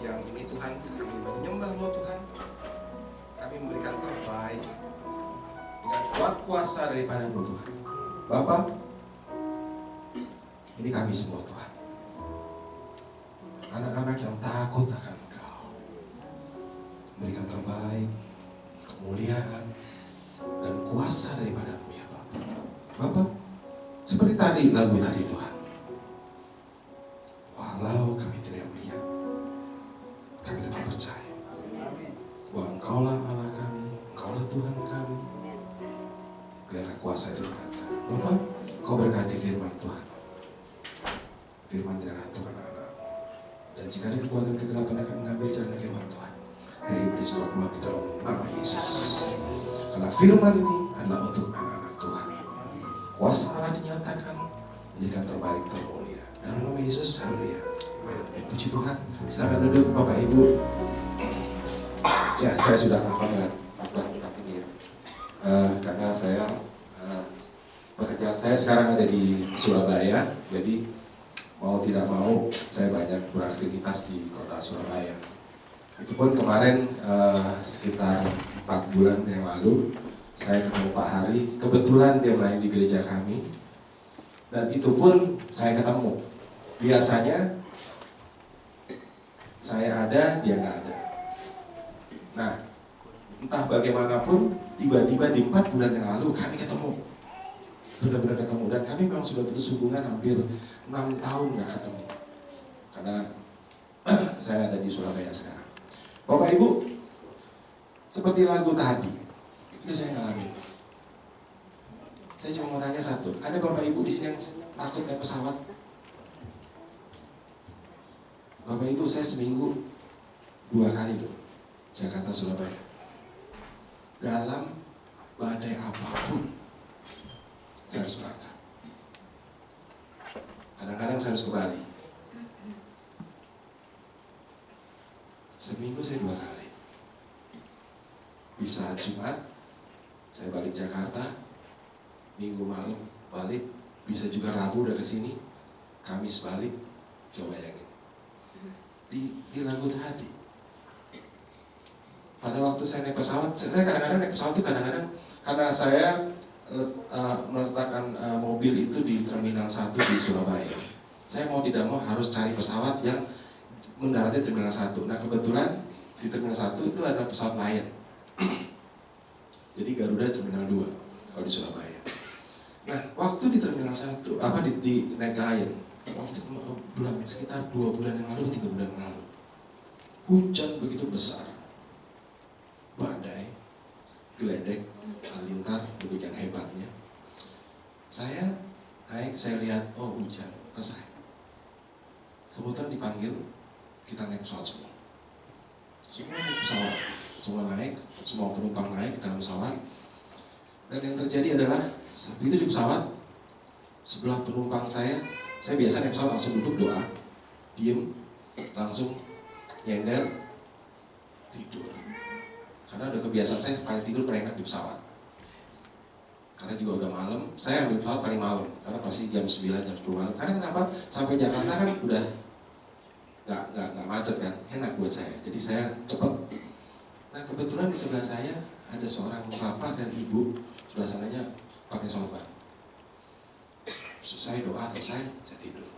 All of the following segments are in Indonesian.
siang ini Tuhan, kami menyembah-Mu Tuhan. Kami memberikan terbaik dengan kuat kuasa daripada-Mu Tuhan. Bapa, ini kami semua Tuhan, anak-anak yang takut akan Engkau, memberikan terbaik, kemuliaan, dan kuasa daripada-Mu ya Bapa. Bapa, seperti tadi lagu tadi Tuhan, walau kami tidak melihat, kami tetap percaya bahwa Engkaulah Allah kami, Engkaulah Tuhan kami. Biarlah kuasa itu nyata. Bapak, Kau berkati firman Tuhan. Firman tidak rantuk anak-anak-Mu. Dan jika ada kekuatan kegelapan akan mengambil jalan firman Tuhan, hei iblis, kau keluar di dalam nama Yesus. Karena firman ini adalah untuk anak-anak Tuhan. Kuasa Allah dinyatakan menjadikan terbaik, termulia. Dalam nama Yesus, haleluya. Amin. Puji Tuhan. Silakan duduk Bapak Ibu. Ya, saya sudah lama banget tempat ini ya. Karena saya pekerjaan saya sekarang ada di Surabaya, jadi mau tidak mau saya banyak beraktivitas di kota Surabaya. Itu pun kemarin sekitar 4 bulan yang lalu saya ketemu Pak Hari, kebetulan dia main di gereja kami, dan itu pun saya ketemu. Biasanya saya ada, dia nggak ada. Nah, entah bagaimanapun, tiba-tiba di 4 bulan yang lalu kami ketemu. Benar-benar ketemu, dan kami memang sudah putus hubungan hampir 6 tahun nggak ketemu. Karena saya ada di Surabaya sekarang. Bapak Ibu, seperti lagu tadi, itu saya ngalamin. Saya cuma mau tanya satu, ada Bapak Ibu di sini yang takut naik pesawat? Bapak Ibu, saya seminggu 2 kali loh, Jakarta Surabaya. Dalam badai apapun, saya harus berangkat. Kadang-kadang saya harus ke Bali. Seminggu saya 2 kali. Bisa Jumat, saya balik Jakarta. Minggu malam balik. Bisa juga Rabu udah kesini. Kamis balik. Coba bayangin. Di lagu tadi. Pada waktu saya naik pesawat, saya kadang-kadang naik pesawat itu kadang-kadang karena saya meletakkan mobil itu di Terminal 1 di Surabaya. Saya mau tidak mau harus cari pesawat yang mendaratnya di Terminal 1. Nah kebetulan di Terminal 1 itu ada pesawat Lion. Jadi Garuda Terminal 2 kalau di Surabaya. Nah waktu di Terminal 1, di naik Lion, waktu bulan sekitar 2 bulan yang lalu, 3 bulan yang lalu, hujan begitu besar, badai, geledek, halilintar demikian hebatnya. Saya naik, saya lihat, oh hujan, selesai. Kemudian dipanggil, kita naik pesawat semua. Semua naik pesawat, semua naik, semua penumpang naik dalam pesawat. Dan yang terjadi adalah, begitu di pesawat, sebelah penumpang saya biasa naik pesawat langsung duduk doa, diem, langsung nyender, tidur. Karena udah kebiasaan saya paling tidur paling enak di pesawat. Karena juga udah malam, saya ambil pesawat paling malam, karena pasti jam 9, jam 10 malam. Karena kenapa? Sampai Jakarta kan udah nggak macet kan, enak buat saya. Jadi saya cepat. Nah kebetulan di sebelah saya ada seorang bapak dan ibu, sebelah sananya pakai sorban. Saya doa selesai, saya tidur.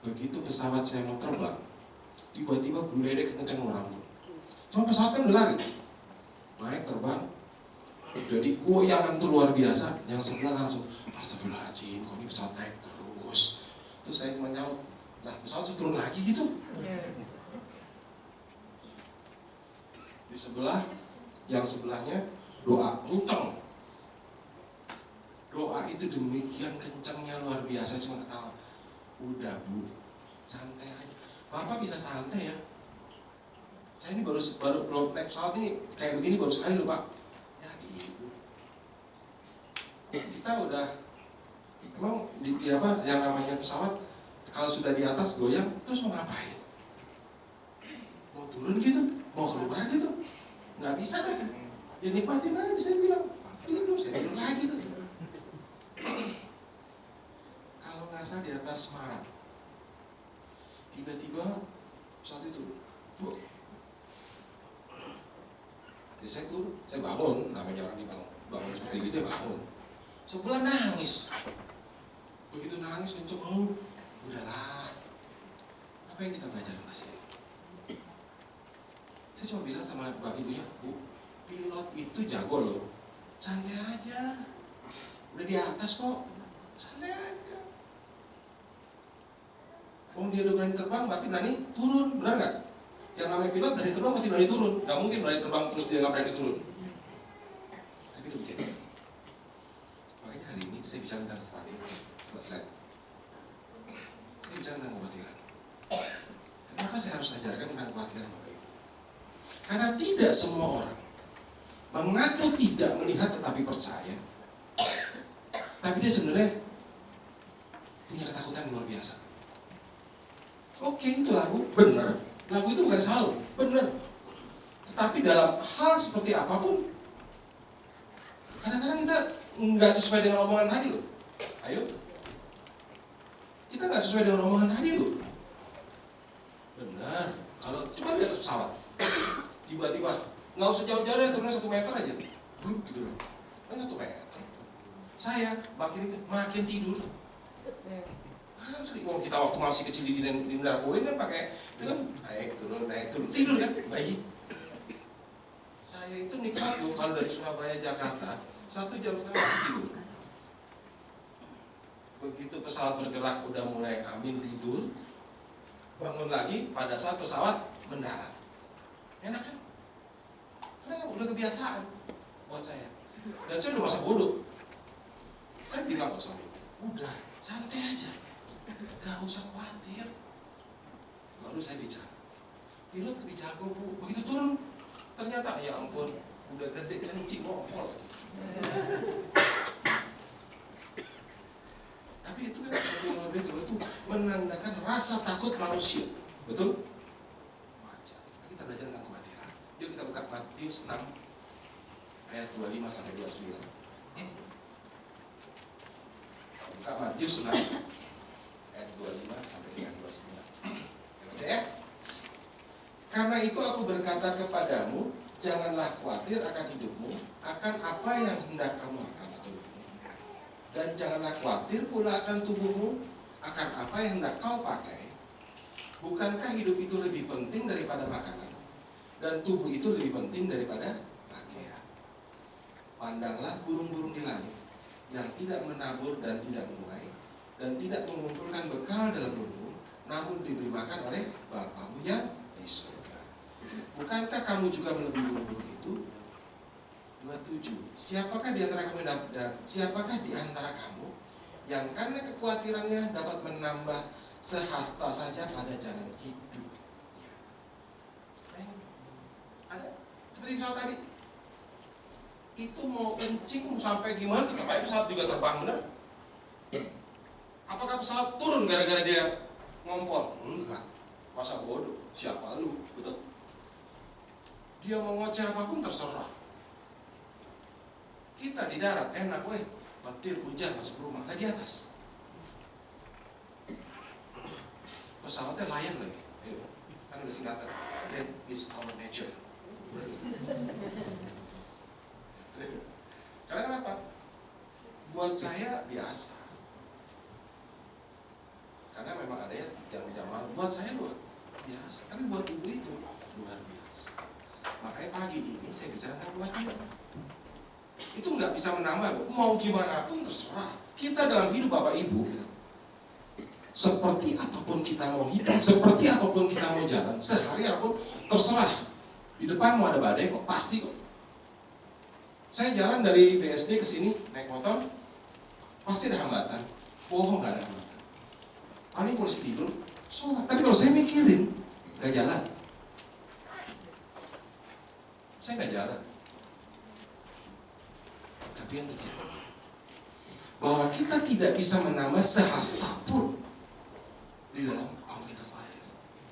Begitu pesawat saya mau terbang, tiba-tiba geledek kenceng orang pun. Cuma pesawat kan udah lari, naik terbang. Jadi goyangan tuh luar biasa. Yang sebelah langsung, astagfirullahaladzim, kok ini pesawat naik terus. Terus saya cuma nyaut, lah pesawat turun lagi gitu. Di sebelah, yang sebelahnya doa kenceng. Doa itu demikian kencengnya luar biasa, cuma ketawa. Udah Bu, santai aja. Bapak bisa santai ya. Saya ini baru belum naik pesawat ini kayak begini baru sekali loh Pak. Ya Ibu, kita udah emang yang namanya pesawat kalau sudah di atas goyang terus mau ngapain? Mau turun gitu? Mau keluar gitu? Nggak bisa kan? Ya nikmatin aja, saya bilang tidur, saya tidur lagi tuh. Kalau nggak salah di atas Semarang, tiba-tiba pesawat itu Bu. Jadi saya turun, saya bangun, namanya orang bangun seperti gitu ya bangun. Sebelah nangis. Begitu nangis kenceng, udahlah. Apa yang kita belajar dari sini? Saya cuma bilang sama mbak ibunya, Bu, pilot itu jago loh, santai aja. Udah di atas kok, santai aja. Dia udah berani terbang, berarti berani turun, benar nggak? Yang namanya pilot berani terbang pasti berani turun, nggak mungkin berani terbang terus dia nggak berani turun. Tapi itu kejadian. Makanya hari ini saya bicara tentang kekhawatiran. Coba slide. Saya bicara tentang kekhawatiran. Kenapa saya harus ajarkan tentang kekhawatiran Bapak Ibu? Karena tidak semua orang mengaku tidak melihat tetapi percaya, tapi dia sebenarnya punya ketakutan luar biasa. Oke, itu lagu benar, lagu itu bukan salah, benar. Tetapi dalam hal seperti apapun, kadang-kadang kita nggak sesuai dengan omongan tadi loh. Ayo, kita nggak sesuai dengan omongan tadi loh. Benar. Kalau coba di atas pesawat, tiba-tiba nggak usah jauh-jauh ya, turunnya 1 meter aja, bruk gitu loh. 1 meter. Saya makin tidur. Asli, kita waktu masih kecil di Boeing kan pakai itu kan naik turun tidur kan bayi. Saya itu nikmat tuh kalau dari Surabaya Jakarta 1,5 jam masih tidur. Begitu pesawat bergerak udah mulai amin tidur, bangun lagi pada saat pesawat mendarat. Enak kan? Karena udah kebiasaan buat saya. Dan saya udah masa bodoh. Saya bilang kok sama ibu, udah santai aja. Gak usah khawatir. Baru saya bicara, pilot lebih jago Bu. Begitu turun, ternyata ya ampun, udah gede kencing ngompol lagi. Tapi itu kan sesuatu yang luar biasa, itu menandakan rasa takut manusia. Betul? Wajar. Nah, kita belajar tentang kekhawatiran. Yuk kita buka Matius 6 ayat 25 sampai 29. Buka Matius 6 ayat 25 sampai dengan 29. Baca ya. Karena itu aku berkata kepadamu, janganlah khawatir akan hidupmu, akan apa yang hendak kamu makan atau minum. Dan janganlah khawatir pula akan tubuhmu, akan apa yang hendak kau pakai. Bukankah hidup itu lebih penting daripada makanan, dan tubuh itu lebih penting daripada pakaian? Pandanglah burung-burung di langit, yang tidak menabur dan tidak menuai, dan tidak mengumpulkan bekal dalam lumbung, namun diberi makan oleh Bapamu yang di surga. Bukankah kamu juga melebihi burung-burung itu? 27. Siapakah di antara kamu yang karena kekhawatirannya dapat menambah sehasta saja pada jalan hidupnya? Ada? Seperti pesawat tadi. Itu mau kencing sampai gimana tetap aja pesawat juga terbang, benar? Apakah pesawat turun gara-gara dia ngompol? Enggak. Masa bodoh? Siapa lu? Betul? Dia mau ngoceh apapun terserah. Kita di darat enak, weh. Petir hujan masuk rumah, di atas. Pesawatnya layan lagi. Ayo, kan udah singkatan. That is our nature. Karena kenapa? Buat saya biasa. Karena memang ada ya jam-jaman. Buat saya luar biasa. Tapi buat ibu itu luar biasa. Makanya pagi ini saya bicara tentang kekhawatiran. Itu nggak bisa menambah. Mau gimana pun terserah. Kita dalam hidup Bapak Ibu, seperti apapun kita mau hidup, seperti apapun kita mau jalan, sehari apapun terserah. Di depan mau ada badai kok, pasti kok. Saya jalan dari BSD ke sini naik motor, pasti ada hambatan. Bohong nggak ada hambatan. Paling polisi tidur, sholat. Tapi kalau saya mikirin, nggak jalan. Saya nggak jalan. Tapi yang terjadi bahwa kita tidak bisa menambah sehasta pun di dalam kalau kita khawatir.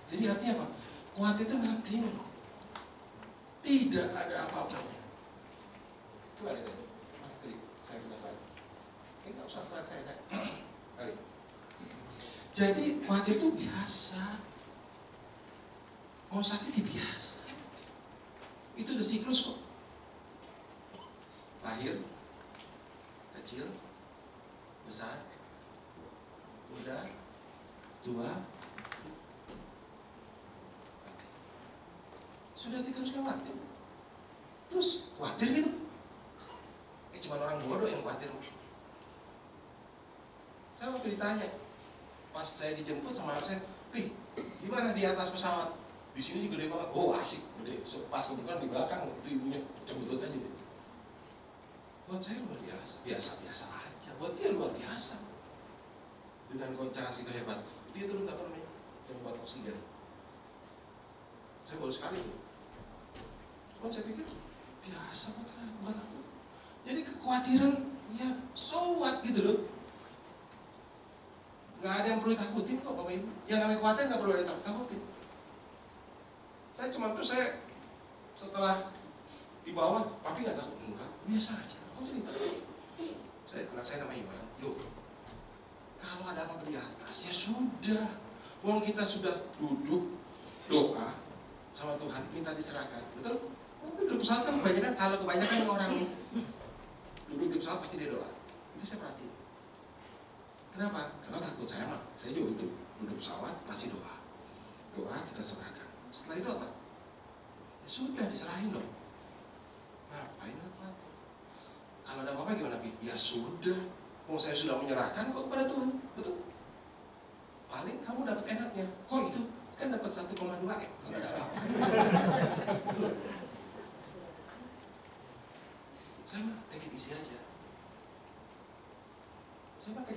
Jadi artinya apa? Khawatir itu nothing. Tidak ada apa-apanya. Coba lihat tadi. Mana tadi? Saya punya slide. Ini nggak usah slide saya. Balik. Jadi khawatir itu biasa. Mau sakit ya biasa. Itu udah siklus kok. Lahir, kecil, besar, muda, tua, mati. Sudah kita harus khawatir. Terus khawatir gitu. Cuma orang bodoh yang khawatir. Saya waktu ditanya, pas saya dijemput sama anak saya, "Pi, gimana di atas pesawat? Di sini juga gede banget." "Oh asik, gede." Pas kebetulan di belakang itu ibunya cembutut aja deh. Buat saya luar biasa, biasa aja. Buat dia luar biasa. Dengan goncangan segitu hebat. Dia turun apa namanya? Yang buat oksigen. Saya baru sekali tuh. Cuma saya pikir biasa buat aku. Jadi kekhawatiran, ya so what gitu loh. Gak ada yang perlu ditakutin kok Bapak Ibu. Yang namanya khawatir gak perlu ada ditakutin. Saya setelah di bawah, papi gak takut? Enggak, biasa aja. Aku cerita. Anak saya namanya Iwan. Yuk, kalau ada apa di atas, ya sudah. Wong kita sudah duduk, doa sama Tuhan, minta diserahkan. Betul? Duduk pesawat kan kebanyakan, kalau kebanyakan orang nih duduk di pesawat pasti dia doa. Itu saya perhatiin. Kenapa? Karena takut saya juga betul. Duduk pesawat pasti doa. Doa kita serahkan. Setelah itu apa? Ya sudah diserahin dong. Ngapain lu khawatir? Kalau ada apa-apa gimana Pi? Ya sudah. Saya sudah menyerahkan kok kepada Tuhan. Betul? Paling kamu dapat enaknya. Kok itu? Kan dapat 1,2 M kalau ada apa-apa. Sama, take it easy aja. Tapi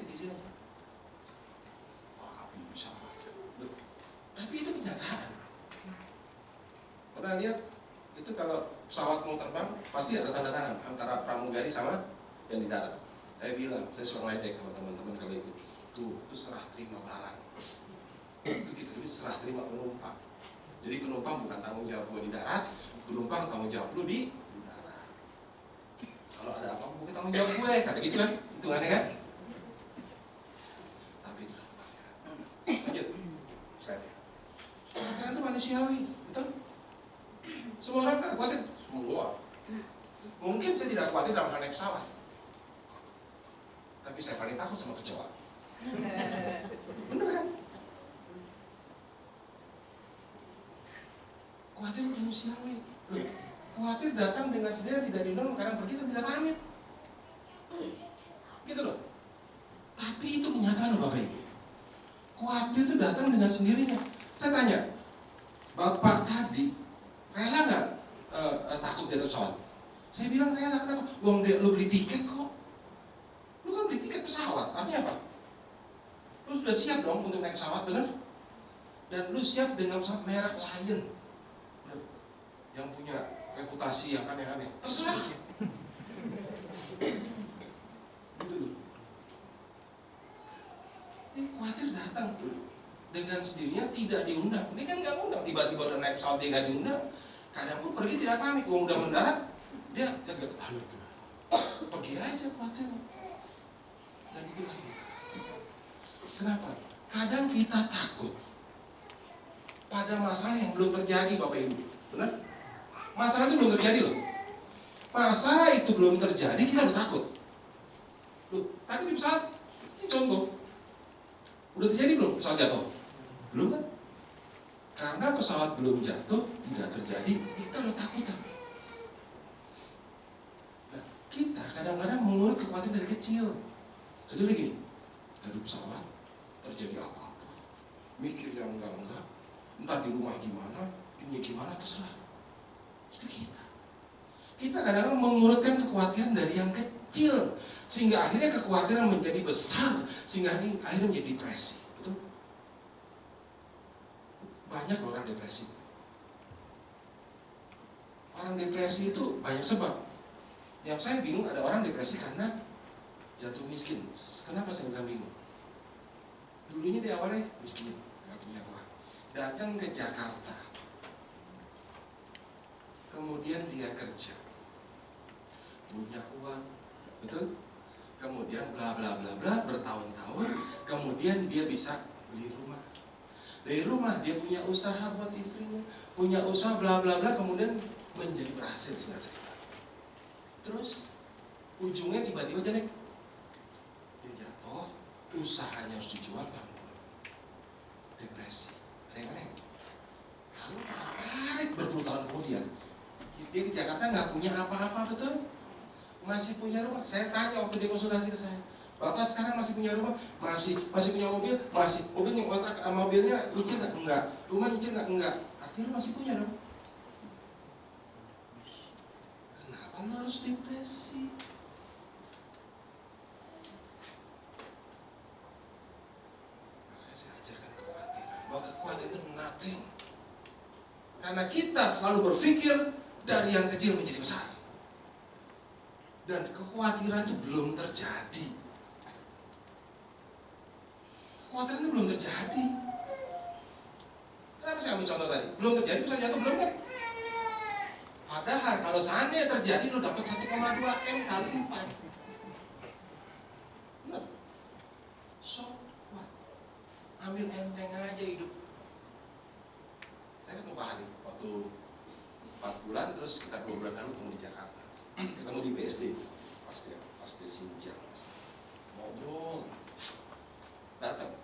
bisa aja. Tapi itu kenyataan. Pernah lihat? Itu kalau pesawat mau terbang, pasti ada tanda tangan antara pramugari sama yang di darat. Saya bilang, saya suka ngeledek sama teman-teman kalau ikut. Tuh, itu serah terima barang. Itu kita dulu serah terima penumpang. Jadi penumpang bukan tanggung jawab gue di darat, penumpang tanggung jawab lu di darat. Kalau ada apa-apa bukan tanggung jawab gue, kata gitu kan? Hitungannya kan? Tapi itu adalah kekhawatiran. Lanjut, slide-nya. Kekhawatiran itu manusiawi, betul? Semua orang kan khawatir, semua. Mungkin saya tidak khawatir dalam hal naik pesawat, tapi saya paling takut sama kecoa. Bener kan? Khawatir manusiawi. Loh, khawatir datang dengan sendirian, tidak diundang, kadang pergi dan tidak pamit. Gitu loh. Tapi itu kenyataan loh Bapak Ibu. Khawatir itu datang dengan sendirinya. Saya tanya, Bapak tadi rela nggak takut di atas pesawat? Saya bilang rela, kenapa? Wong lu beli tiket kok. Lu kan beli tiket pesawat, artinya apa? Lu sudah siap dong untuk naik pesawat, bener? Dan lu siap dengan pesawat merek Lion, bener? Yang punya reputasi yang aneh-aneh. Terserah. Gitu loh. Khawatir datang tuh dengan sendirinya, tidak diundang. Ini kan nggak undang, tiba-tiba udah naik pesawat dia nggak diundang. Kadang pun pergi tidak pamit, uang udah mendarat, dia agak pergi aja khawatirnya. Dan itulah kita. Kenapa? Kadang kita takut pada masalah yang belum terjadi Bapak Ibu. Benar? Masalah itu belum terjadi loh. Masalah itu belum terjadi, kita udah takut. Loh, tadi di pesawat, ini contoh. Udah terjadi belum pesawat jatuh? Belum kan? Karena pesawat belum jatuh, tidak terjadi, kita udah takutan. Nah, kita kadang-kadang mengurut kekhawatiran dari kecil. Kecil lagi nih, kita duduk pesawat, terjadi apa-apa, mikir yang enggak-enggak, entar di rumah gimana, ini gimana, terserah. Itu kita. Kita kadang-kadang mengurutkan kekhawatiran dari yang kecil, sehingga akhirnya kekhawatiran menjadi besar, sehingga akhirnya menjadi depresi. Betul? Banyak loh orang depresi. Orang depresi itu banyak sebab. Yang saya bingung, ada orang depresi karena jatuh miskin. Kenapa saya bilang bingung? Dulunya dia awalnya miskin, nggak punya uang. Datang ke Jakarta, kemudian dia kerja, punya uang, betul? Kemudian bla bla bla bla bertahun-tahun, kemudian dia bisa beli rumah. Dari rumah dia punya usaha buat istrinya, punya usaha bla bla bla, kemudian menjadi berhasil singkat cerita. Terus ujungnya tiba-tiba jelek. Dia jatuh, usahanya harus dijual, bangkrut, depresi. Ada yang aneh. Kalau kita tarik berpuluh tahun kemudian, dia ke Jakarta nggak punya apa-apa, betul? Masih punya rumah. Saya tanya waktu dia konsultasi ke saya, Bapak sekarang masih punya rumah? Masih punya mobil? Masih. Mobil kontrak, mobilnya nyicil nggak? Enggak. Rumah nyicil nggak? Enggak. Artinya lu masih punya dong. Kenapa lu harus depresi? Makanya saya ajarkan kekhawatiran, bahwa kekhawatiran itu nothing. Karena kita selalu berpikir dari yang kecil menjadi besar. Dan kekhawatiran itu belum terjadi. Kekhawatiran itu belum terjadi. Kenapa saya ambil contoh tadi? Belum terjadi, bisa jatuh belum kan? Padahal kalau seandainya terjadi, lo dapat 1,2 M kali 4. Benar? So what? Ambil enteng aja hidup. Saya ketemu Pak Hadi waktu 4 bulan, terus kita 2 bulan lalu ketemu di Jakarta. Ketemu di BSD, pasti Sinjang, ngobrol, datang.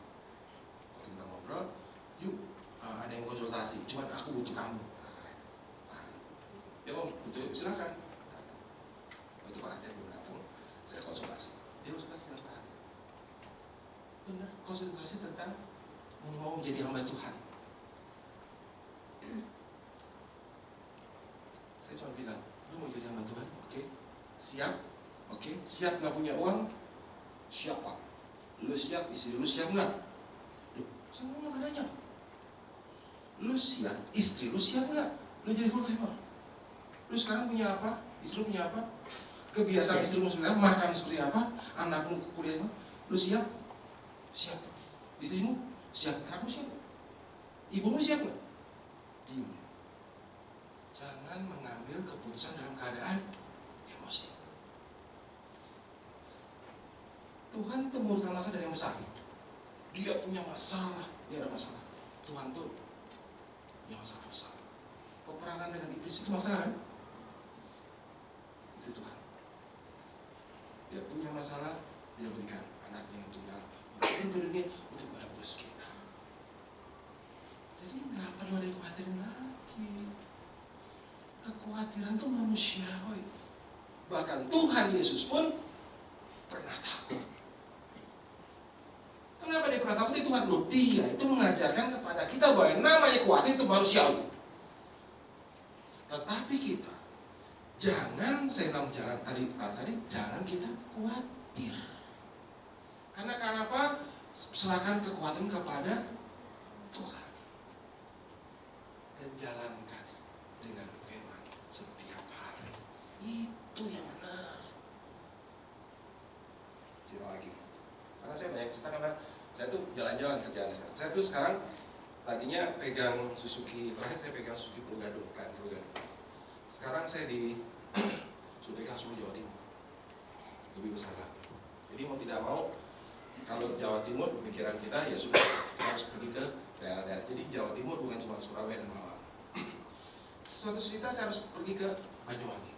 Waktu kita ngobrol, yuk ada yang konsultasi, cuman aku butuh kamu. Ya om, butuh, silakan datang. Waktu Pak Aceh belum datang, saya konsultasi. Dia konsultasi dengan Pak Hadi. Benar, konsultasi tentang mau menjadi hamba Tuhan. Saya cuma bilang, lu mau jadi hamba Tuhan? Oke. Siap? Oke. Siap gak punya uang? Siap Pak. Lu siap, istri lu siap gak? Loh, saya mau makan aja. Lu siap, istri lu siap gak? Lu jadi full timer. Lu sekarang punya apa? Istri lu punya apa? Kebiasaan istri lu seperti apa? Makan seperti apa? Anakmu kuliah apa? Lu siap? Siap Pak. Istrimu? Siap. Anakmu siap? Ibumu siap gak? Diam. Jangan mengambil keputusan dalam keadaan emosi. Tuhan itu mengurutkan masalah dari yang besar. Dia punya masalah, dia ada masalah. Tuhan tuh punya masalah besar. Peperangan dengan iblis itu masalah kan? Itu Tuhan. Dia punya masalah, dia berikan anaknya yang tunggal turun ke dunia untuk menebus kita. Jadi nggak perlu ada khawatirin lagi. Kekhawatiran itu manusiawi. Bahkan Tuhan Yesus pun pernah takut. Kenapa dia pernah takut? Dia Tuhan loh. Dia itu mengajarkan kepada kita bahwa yang namanya khawatir itu manusiawi. Tetapi kita jangan kita khawatir. Karena kenapa? Serahkan kekhawatiran kepada Tuhan dan jalankan dengan firman setiap hari. Itu yang benar. Cerita lagi. Karena saya banyak cerita, karena saya tuh jalan-jalan kerjaan sekarang. Saya tuh sekarang tadinya pegang Suzuki, terakhir saya pegang Suzuki Purwogadung, kan Purwogadung. Sekarang saya di Sutekan Solo, Jawa Timur. Lebih besar lagi. Jadi mau tidak mau, kalau Jawa Timur pemikiran kita ya sudah, kita harus pergi ke daerah-daerah. Jadi Jawa Timur bukan cuma Surabaya dan Malang. Suatu cerita saya harus pergi ke Banyuwangi.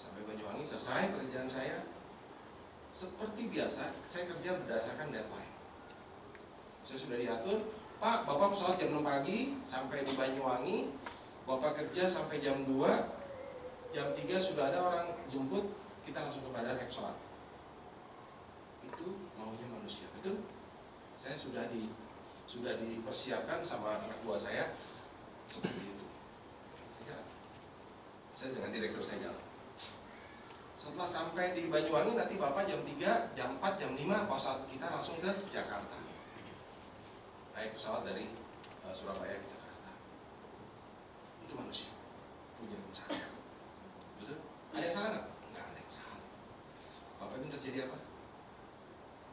Sampai Banyuwangi, selesai pekerjaan saya. Seperti biasa, saya kerja berdasarkan deadline. Saya sudah diatur, Pak, Bapak pesawat jam 6 pagi sampai di Banyuwangi, Bapak kerja sampai jam 2, jam 3 sudah ada orang jemput, kita langsung ke bandara naik pesawat. Itu maunya manusia, betul? Saya sudah dipersiapkan sama anak buah saya seperti itu. Saya jalan. Saya dengan direktur saya jalan. Setelah sampai di Banyuwangi, nanti Bapak jam 3, jam 4, jam 5 pesawat kita langsung ke Jakarta. Naik pesawat dari Surabaya ke Jakarta. Itu manusia punya rencana. Betul? Ada yang salah nggak? Nggak ada yang salah. Bapak ini terjadi apa?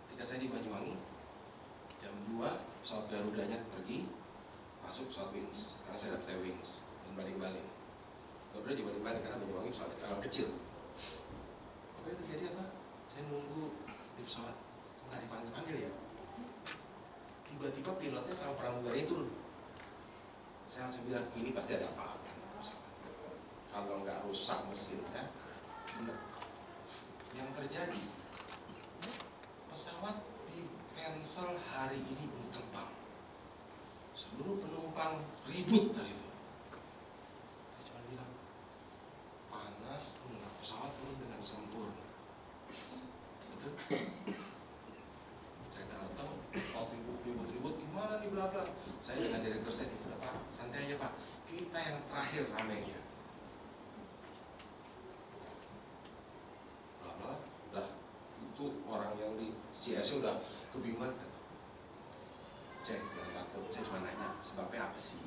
Ketika saya di Banyuwangi, jam 2 pesawat Garudanya pergi, masuk pesawat Wings, karena saya dapat Wings dan baling-baling. Garuda di baling-baling karena Banyuwangi pesawat kecil. Apa yang terjadi apa? Saya nunggu di pesawat, kok nggak dipanggil-panggil ya? Tiba-tiba pilotnya sama pramugari turun. Saya langsung bilang, ini pasti ada apa-apa. Kalau nggak rusak mesinnya, bener. Yang terjadi, pesawat di cancel hari ini untuk terbang. Seluruh penumpang ribut dari itu. Saya cuma bilang, panas, pesawat turun dengan sempurna. Betul? Saya datang, ribut-ribut, gimana nih belakang? Saya dengan direktur saya, Pak, santai aja Pak, kita yang terakhir ramenya. Udah, itu orang yang di CS udah kebingungan. Cek, jangan takut, saya cuma nanya, sebabnya apa sih?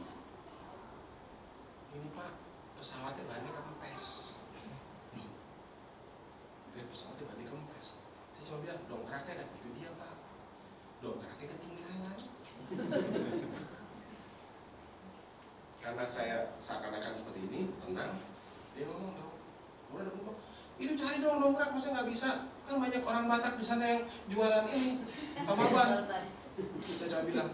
Ini Pak, pesawatnya bannya kempes. Loh, pesawatnya bannya kempes. Saya cuma bilang, dongkraknya ada, itu dia Pak. Dongkraknya ketinggalan. Karena saya seakan-akan seperti ini, tenang. Dia ngomong dong, udah ngomong, itu cari dong dongkrak, masa nggak bisa? Kan banyak orang Batak di sana yang jualan ini, ban. Saya coba bilang,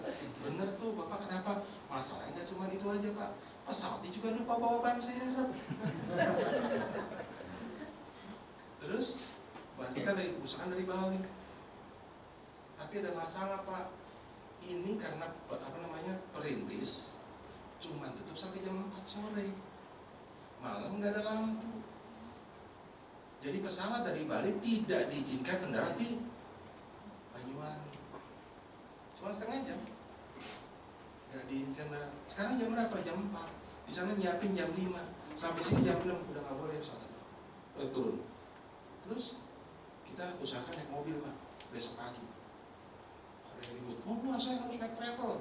bener tuh Bapak, kenapa? Masalahnya cuma itu aja Pak, pesawatnya juga lupa bawa ban serep. Terus ban kita dari usahakan dari Bali, tapi ada masalah Pak. Ini karena perintis cuma tutup sampai jam 4 sore, malam nggak ada lampu. Jadi pesawat dari Bali tidak diizinkan mendarat di Banyuwangi, cuma setengah jam, nggak diizinkan mendarat. Sekarang jam berapa? Jam 4. Di sana nyiapin jam 5, sampai sini jam 6 udah nggak boleh pesawat turun. Terus kita usahakan naik mobil Pak, besok pagi. Ada yang ribut, oh enggak, saya harus naik travel.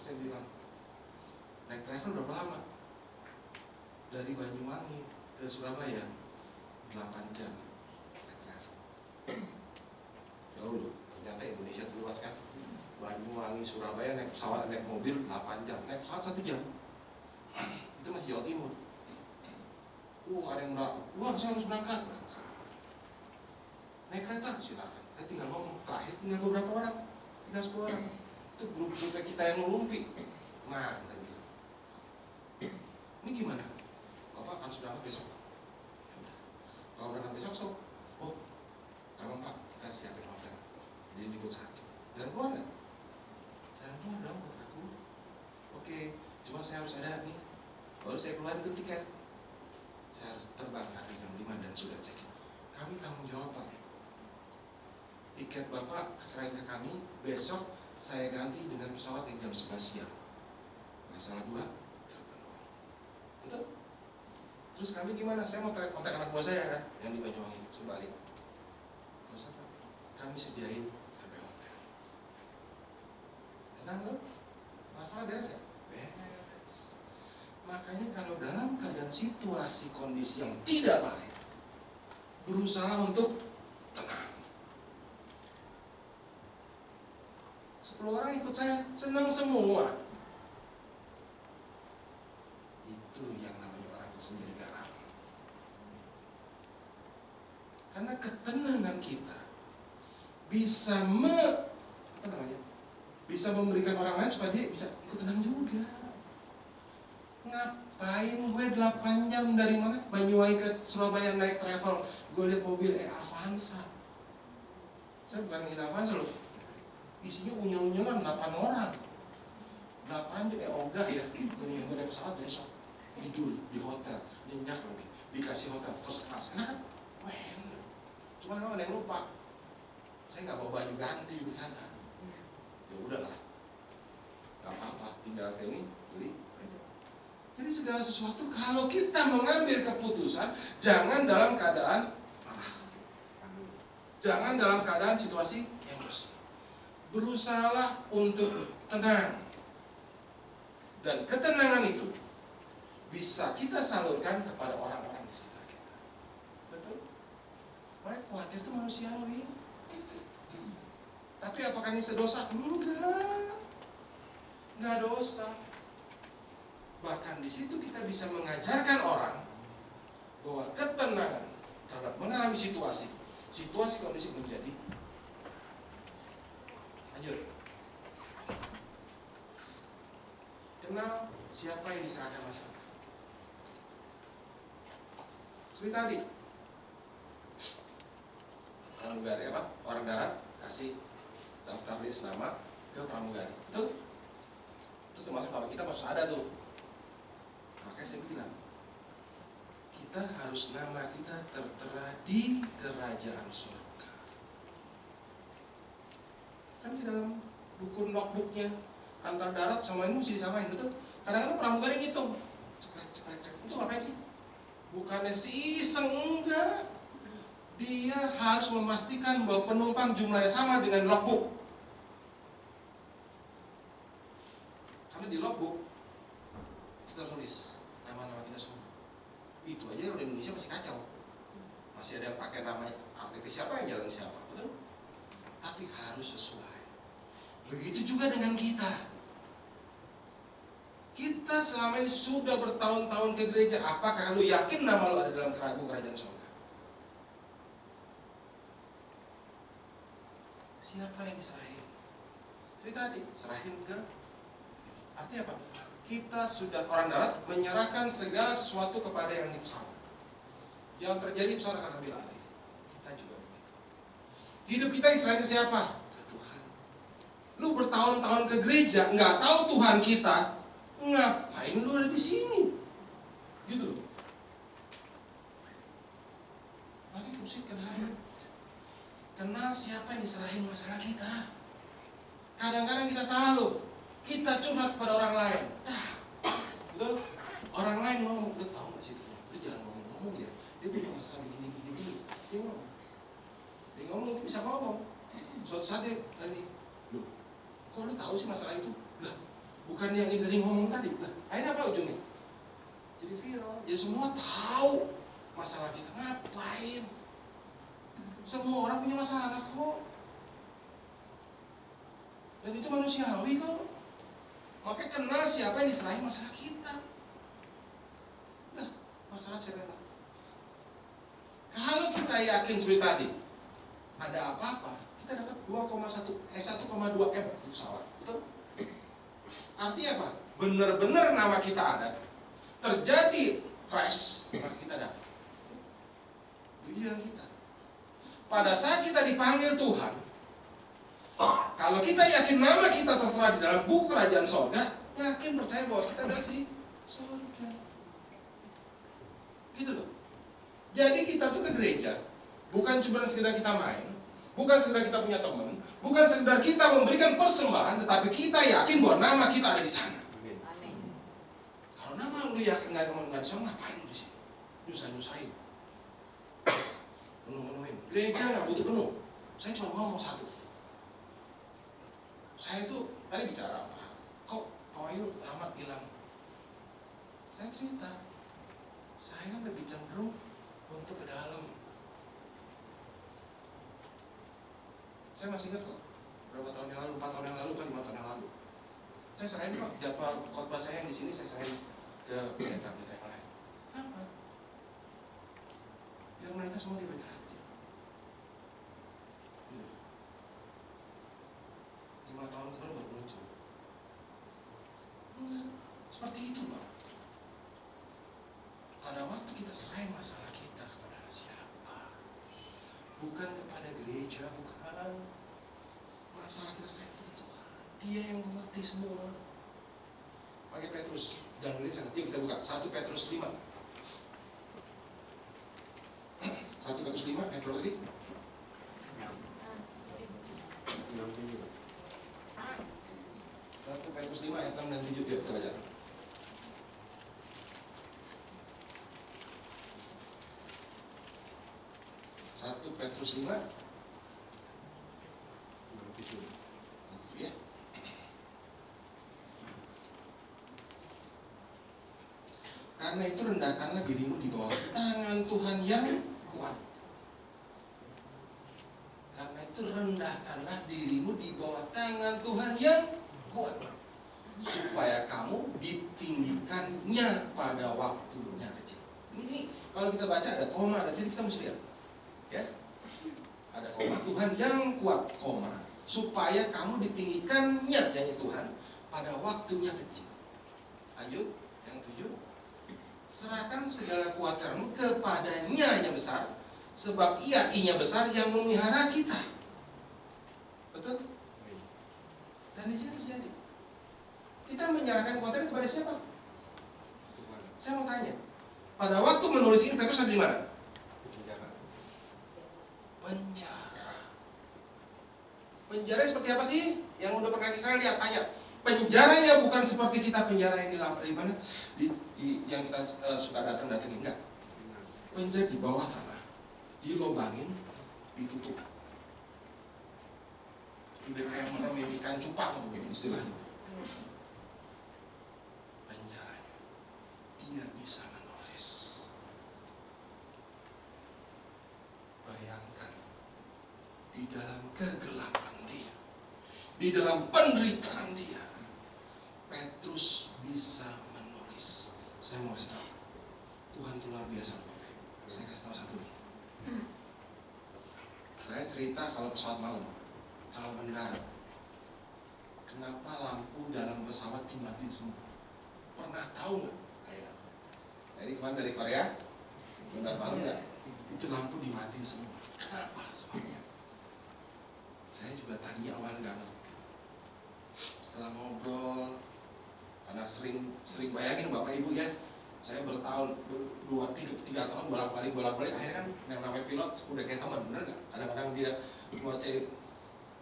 Saya bilang, naik travel berapa lama? Dari Banyuwangi ke Surabaya 8 jam naik travel. Jauh loh, ternyata Indonesia itu luas kan. Banyuwangi, Surabaya naik pesawat, naik mobil 8 jam, naik pesawat 1 jam. Itu masih Jawa Timur. Ada yang berangkat, saya harus berangkat. Naik kereta, silakan. Saya tinggal ngomong, terakhir tinggal beberapa orang, tinggal 10 orang. Itu grup-grup kita yang ngelumpi. Nah, saya bilang, ini gimana? Bapak harus berangkat besok Pak. Ya udah, kalau berangkat besok sok. Oh, kalau Pak, kita siapin hotel. Dia jemput 1. Jalan keluar nggak? Jalan keluar dong buat aku. Oke, cuma saya harus ada nih, baru saya keluar itu tiket. Saya harus terbang hari jam 5 dan sudah check. Kami tanggung jawab Pak. Tiket Bapak serahin ke kami, besok saya ganti dengan pesawat yang jam 11 siang. Masalah 2 terpenuhi. Betul? Terus kami gimana? Saya mau kontak anak buah saya kan, yang di Banyuwangi, suruh balik. Terus apa? Kami sediain sampai hotel. Tenang loh, masalah beres ya? Beres. Makanya kalau dalam keadaan situasi kondisi yang tidak baik, berusaha untuk tenang. 10 orang ikut saya, senang semua. Itu yang namanya orang sendiri garang. Karena ketenangan kita bisa bisa memberikan orang lain supaya dia bisa ikut tenang juga. Ngapain gue 8 jam dari mana? Banyuwangi ke Surabaya naik travel. Gue lihat mobil Avanza. Saya bukan ngin Avanza loh. Isinya unyel-unyelan 8 orang. 8 jam ogah ya. Mendingan gue naik pesawat besok. Tidur di hotel, nyenyak lagi. Dikasih hotel first class. Karena kan, cuma memang ada yang lupa. Saya nggak bawa baju ganti di sana. Ya udahlah. Gak apa-apa, tinggal ke ini, beli aja. Jadi segala sesuatu kalau kita mengambil keputusan, jangan dalam keadaan marah. Jangan dalam keadaan situasi emosi. Berusahalah untuk tenang. Dan ketenangan itu bisa kita salurkan kepada orang-orang di sekitar kita. Betul? Makanya khawatir itu manusiawi. Tapi apakah ini sedosa? Enggak dosa. Bahkan di situ kita bisa mengajarkan orang bahwa ketenangan terhadap mengalami situasi kondisi menjadi. Lanjut. kenal siapa yang diserahkan masalah. Seperti tadi, pramugari orang darat kasih daftar list nama ke pramugari, betul? Itu termasuk nama kita harus ada tuh. Makanya saya bilang, kita harus nama kita tertera di kerajaan surga. Kan di dalam buku logbooknya antar darat sama ini mesti disamain, betul? Kadang-kadang pramugari ngitung, cek. Itu ngapain sih? Bukannya si iseng, enggak. Dia harus memastikan bahwa penumpang jumlahnya sama dengan logbook. Karena di logbook kita tulis nama-nama kita semua. Itu aja kalau di Indonesia masih kacau. Masih ada yang pakai nama artis siapa yang jalan siapa, betul? Tapi harus sesuai. Begitu juga dengan kita. Kita selama ini sudah bertahun-tahun ke gereja. Apakah lu yakin nama lu ada dalam kerajaan surga? Siapa yang diserahin? Seperti tadi, serahin ke. Artinya apa? Kita sudah orang darat menyerahkan segala sesuatu kepada yang di pesawat. Yang terjadi pesawat akan ambil alih. Kita juga begitu. Hidup kita diserahin ke siapa? Ke Tuhan. Lu bertahun-tahun ke gereja, nggak tahu Tuhan kita, ngapain lu ada di sini? Gitu loh. Makanya kursi kena hadir. Kenal siapa yang diserahin masalah kita. Kadang-kadang kita salah loh. Kita curhat pada orang lain. Betul? Orang lain ngomong, lu tahu gak sih? Lu jangan ngomong-ngomong ya. Dia punya masalah begini. Dia ngomong. Dia bisa ngomong. Suatu saat dia tadi, loh, kok lu tahu sih masalah itu? Lah, bukan yang ini tadi ngomong tadi. Lah, akhirnya apa ujungnya? Jadi viral. Jadi semua tahu masalah kita. Ngapain? Semua orang punya masalah kok. Dan itu manusiawi kok. Makanya kenal siapa yang diserahin masalah kita. Nah, masalah siapa yang tahu? Kalau kita yakin seperti tadi, ada apa-apa, kita dapat 1,2 M di pesawat. Betul? Artinya apa? Benar-benar nama kita ada. Terjadi crash, maka kita dapat. Begitu dengan kita. Pada saat kita dipanggil Tuhan, kalau kita yakin nama kita tertera di dalam buku kerajaan sorga, yakin percaya bahwa kita ada di sorga. Gitu loh. Jadi kita tuh ke gereja, bukan cuma sekedar kita main, bukan sekedar kita punya teman, bukan sekedar kita memberikan persembahan, tetapi kita yakin bahwa nama kita ada di sana. Amin. Kalau nama lu yakin nggak di sana, ngapain lu di sini? Nyusahin. Penuh-penuhin. Gereja nggak butuh penuh. Saya cuma ngomong satu. Saya tuh tadi bicara apa? Kok Pak Wahyu lama bilang? Saya cerita. Saya lebih cenderung untuk ke dalam. Saya masih ingat kok. Berapa tahun yang lalu? 4 tahun yang lalu atau 5 tahun yang lalu. Saya serahin kok jadwal khotbah saya yang di sini, saya serahin ke pendeta-pendeta yang lain. Apa? Biar mereka semua diberkati. 5 tahun kemudian baru muncul. Enggak, seperti itu Bapak. Pada waktu kita serahin masalah kita kepada siapa? Bukan kepada gereja, bukan. Masalah kita serahin kepada Tuhan. Dia yang mengerti semua. Pakai Petrus dan gereja. Yuk kita buka 1 Petrus 5. 1 Petrus 5 ayat berapa tadi? 1 Petrus 5 ayat 6 dan 7. Yuk kita baca. 1 Petrus 5 ya. Karena itu rendahkanlah dirimu di bawah tangan Tuhan yang kuat. Karena itu rendahkanlah dirimu di bawah tangan Tuhan yang kuat, supaya kamu ditinggikannya pada waktunya kecil. Ini kalau kita baca ada koma, ada titik, kita mesti lihat. Ya, ada koma, Tuhan yang kuat, koma, supaya kamu ditinggikannya, janji Tuhan, pada waktunya kecil. Lanjut, yang 7. Serahkan segala kekhawatiranmu kepadanya yang besar, sebab ia I-nya besar yang memelihara kita. Betul? Dan di sini terjadi. Kita menyerahkan kekhawatiran kepada siapa? Saya mau tanya. Pada waktu menulis ini Petrus ada di mana? Penjara. Penjara seperti apa sih? Yang udah pernah Israel lihat, tanya. Penjaranya bukan seperti kita penjara yang di mana? Yang kita suka datang-datangin, enggak. Penjara di bawah tanah, dilobangin, ditutup. Udah kayak merem ikan cupang tuh istilahnya. Penjaranya, dia bisa menulis. Bayangkan, di dalam kegelapan dia, di dalam penderitaan dia, Petrus bisa menulis. Saya mau kasih tahu, Tuhan itu luar biasa, Bapak Ibu. Saya kasih tahu satu nih. Saya cerita kalau pesawat malam, kalau mendarat, kenapa lampu dalam pesawat dimatiin semua? Pernah tahu nggak? Ayo. Jadi kemarin dari Korea, mendarat malam nggak? Itu lampu dimatiin semua. Kenapa sebabnya? Saya juga tadi awal nggak ngerti. Setelah ngobrol, karena sering bayangin Bapak Ibu ya, saya bertahun 2-3 tahun bolak-balik akhirnya kan yang namanya pilot udah kayak teman, bener nggak? Kadang-kadang dia mau cari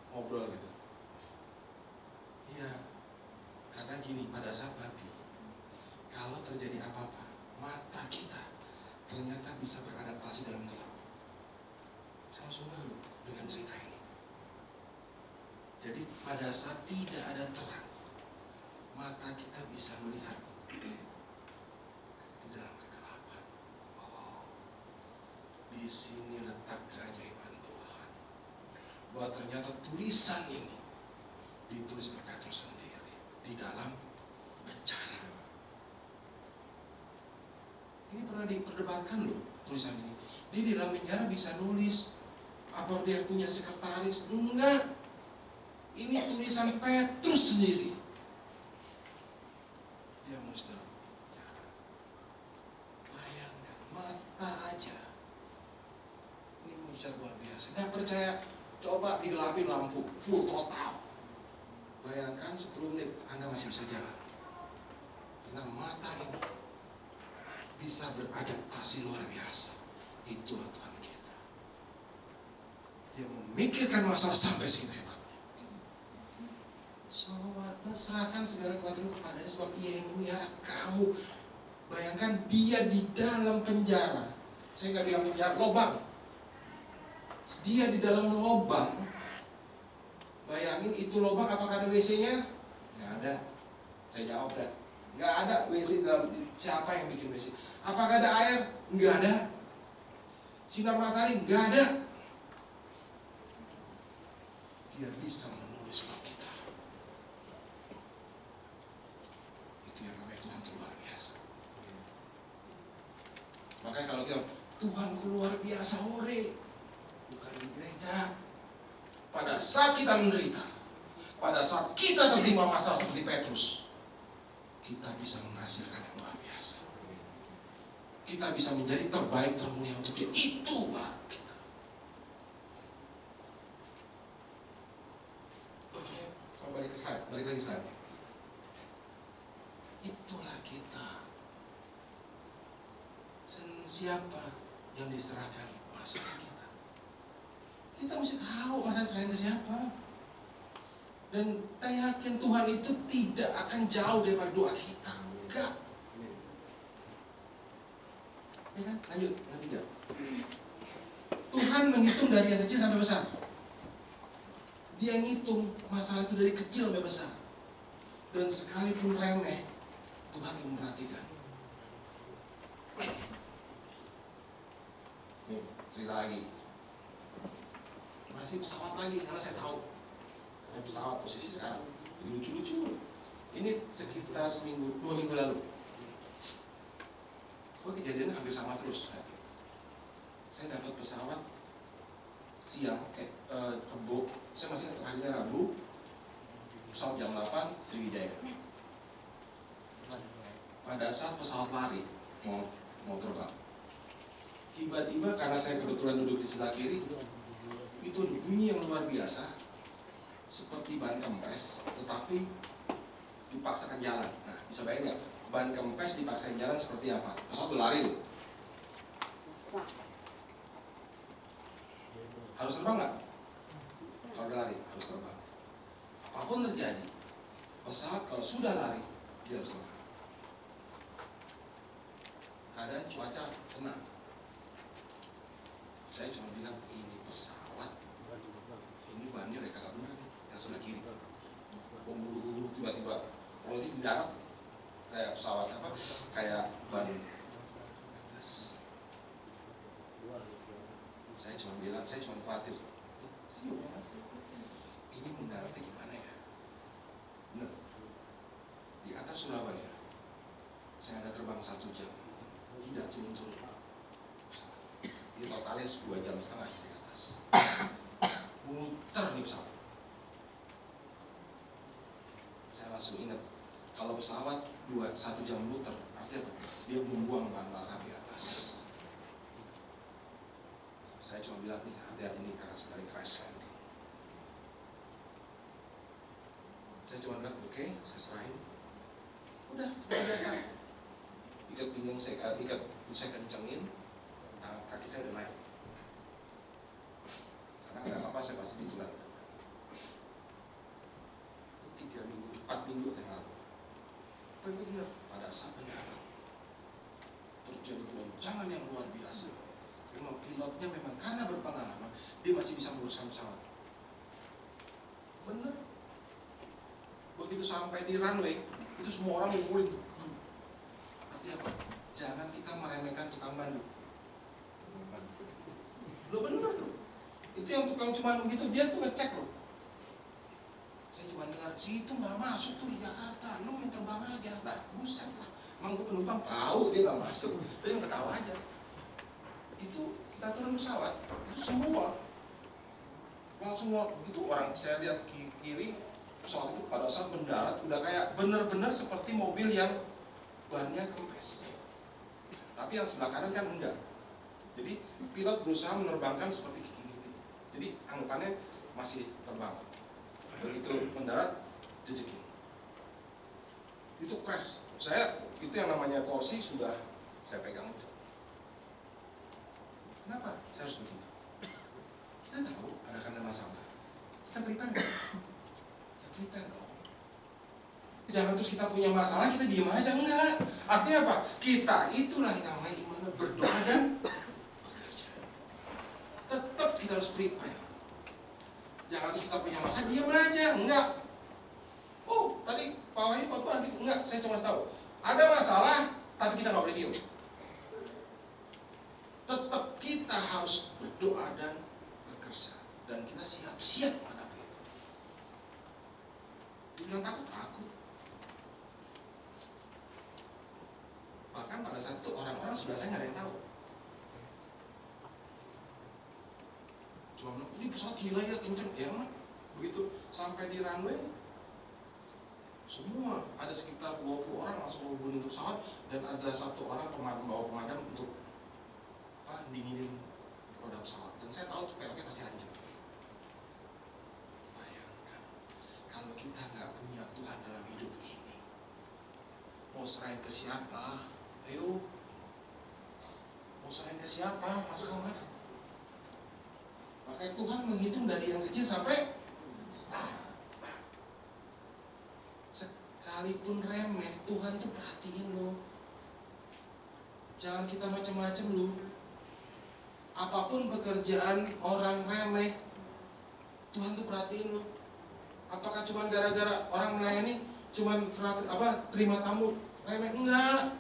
ngobrol gitu. Iya, karena gini, pada saat mati, kalau terjadi apa-apa, mata kita ternyata bisa beradaptasi dalam gelap. Saya langsung baru dengan cerita ini. Jadi pada saat tidak ada terang, mata kita bisa melihat di dalam kegelapan. Oh, di sini letak keajaiban Tuhan. Bahwa ternyata tulisan ini ditulis oleh Petrus sendiri di dalam bencana. Ini pernah diperdebatkan loh tulisan ini. Dia di dalam penjara bisa nulis. Apa dia punya sekretaris? Enggak. Ini tulisan Petrus sendiri. Dia menulis dalam penjara. Bayangkan, mata aja. Ini mujizat luar biasa. Nggak percaya, coba digelapin lampu full total. Bayangkan 10 menit Anda masih bisa jalan. Karena mata ini bisa beradaptasi luar biasa. Itulah Tuhan kita. Dia memikirkan masalah sampai sini hebat. Serahkan segala kekhawatiran kepadanya sebab ia yang memelihara kamu. Bayangkan dia di dalam penjara. Saya nggak bilang penjara, lobang. Dia di dalam lobang. Bayangin itu lobang, apakah ada WC-nya? Nggak ada. Saya jawab dah. Nggak ada WC dalam. Siapa yang bikin WC? Apakah ada air? Nggak ada. Sinar matahari? Nggak ada. Dia bisa menulis buat kita. Itu yang namanya Tuhan itu luar biasa. Makanya kalau kita Tuhanku luar biasa hore, bukan di gereja. Pada saat kita menderita, pada saat kita tertimpa masalah seperti Petrus, kita bisa menghasilkan yang luar biasa. Kita bisa menjadi terbaik, termulia untuk dia. Itu baru kita. Oke, kalau balik lagi slide-nya. Itulah kita. Siapa yang diserahkan masalah kita? Kita mesti tahu masalah selain ke siapa. Dan saya yakin Tuhan itu tidak akan jauh daripada doa kita. Enggak. Ya kan? Lanjut, yang 3. Tuhan menghitung dari yang kecil sampai besar. Dia ngitung masalah itu dari kecil sampai besar. Dan sekalipun remeh, Tuhan yang memperhatikan. Nih, cerita lagi. Masih pesawat lagi, karena saya tahu ada pesawat posisi sekarang. Lucu-lucu. Ini sekitar 2 minggu lalu. Kejadiannya hampir sama terus. Saya dapat pesawat siang, Rebo. Saya masih ingat harinya Rabu. Pesawat jam 8, Sriwijaya. pada saat pesawat lari mau terbang, tiba-tiba karena saya kebetulan duduk di sebelah kiri, itu ada bunyi yang luar biasa, seperti ban kempes, tetapi dipaksakan jalan. Nah, bisa bayangin nggak? Ban kempes dipaksakan jalan seperti apa? Pesawat berlari loh. Harus terbang nggak? Kalau berlari harus terbang. Apapun terjadi, pesawat kalau sudah lari dia harus terbang. Keadaan cuaca tenang. Saya cuma bilang ini pesawat, ini bannya mereka kagak benar yang sebelah kiri. Bulu tiba-tiba, ini di darat kayak pesawat apa? Kayak ban atas. Saya cuma bilang, saya cuma khawatir. Saya juga khawatir. Ini mendaratnya gimana ya? Benar. Di atas Surabaya, saya ada terbang 1 jam, tidak turun-turun. Di totalnya 2,5 jam di atas. Muter nih pesawat. Saya langsung ingat, kalau pesawat 1 jam muter, artinya apa? Dia membuang bahan bakar di atas. Saya cuma bilang nih, hati-hati nih karena sebenarnya crash landing. Saya cuma bilang, oke, saya serahin. Udah, seperti biasa. Ikat pinggang saya kencengin, kaki saya udah naik. Karena ada apa-apa saya pasti ditular. 3 minggu, 4 minggu yang lalu. Tapi benar, pada saat mendarat terjadi goncangan yang luar biasa. Memang pilotnya memang karena berpengalaman, dia masih bisa meluruskan pesawat. Benar. Begitu sampai di runway, itu semua orang ngumpulin. Artinya apa? Jangan kita meremehkan tukang bandu. Lo bener loh. Itu yang tukang cuma begitu, dia tuh ngecek loh. Saya cuma dengar, si itu nggak masuk tuh di Jakarta, lu main terbang aja, buset lah. Emang gue penumpang tahu dia nggak masuk, dia nggak tahu aja. Itu kita turun pesawat, itu semua langsung begitu orang saya lihat kiri pesawat itu pada saat mendarat udah kayak bener-bener seperti mobil yang bannya kempes. Tapi yang sebelah kanan kan enggak. Jadi pilot berusaha menerbangkan seperti ke kiri gitu. Jadi angkatannya masih terbang. Begitu mendarat, jejekin. Itu crash. Saya itu yang namanya kursi sudah saya pegang. Kenapa? Saya harus begitu. Kita tahu ada masalah. Kita prepare. Ya prepare dong. Jangan terus kita punya masalah kita diam aja, enggak. Artinya apa? Kita itulah yang namanya iman, berdoa dan bekerja. Tetap kita harus prepare. Jangan terus kita punya masalah diam aja, enggak. Oh, tadi Pak Wahyu Bapak gitu, enggak. Saya cuma tahu ada masalah, tapi kita nggak boleh diam. Tetap kita harus berdoa dan bekerja, dan kita siap-siap menghadapi itu. Dibilang takut. Bahkan pada saat itu orang-orang sebelah saya nggak ada yang tahu. Cuma bilang, ini pesawat gila ya, kenceng. Ya emang, begitu sampai di runway, semua ada sekitar 20 orang langsung menghubungi pesawat, dan ada 1 orang bawa pemadam untuk dinginin roda pesawat. Dan saya tahu tuh peleknya pasti hancur. Bayangkan, kalau kita nggak punya Tuhan dalam hidup ini, mau serahin ke siapa? Ayo, mau serahin ke siapa? Mas kawan. Makanya Tuhan menghitung dari yang kecil sampai sekalipun remeh, Tuhan tuh perhatiin lo. Jangan kita macam-macam lo. Apapun pekerjaan orang remeh, Tuhan tuh perhatiin lo. Apakah cuma gara-gara orang melayani cuma terima tamu remeh? Enggak.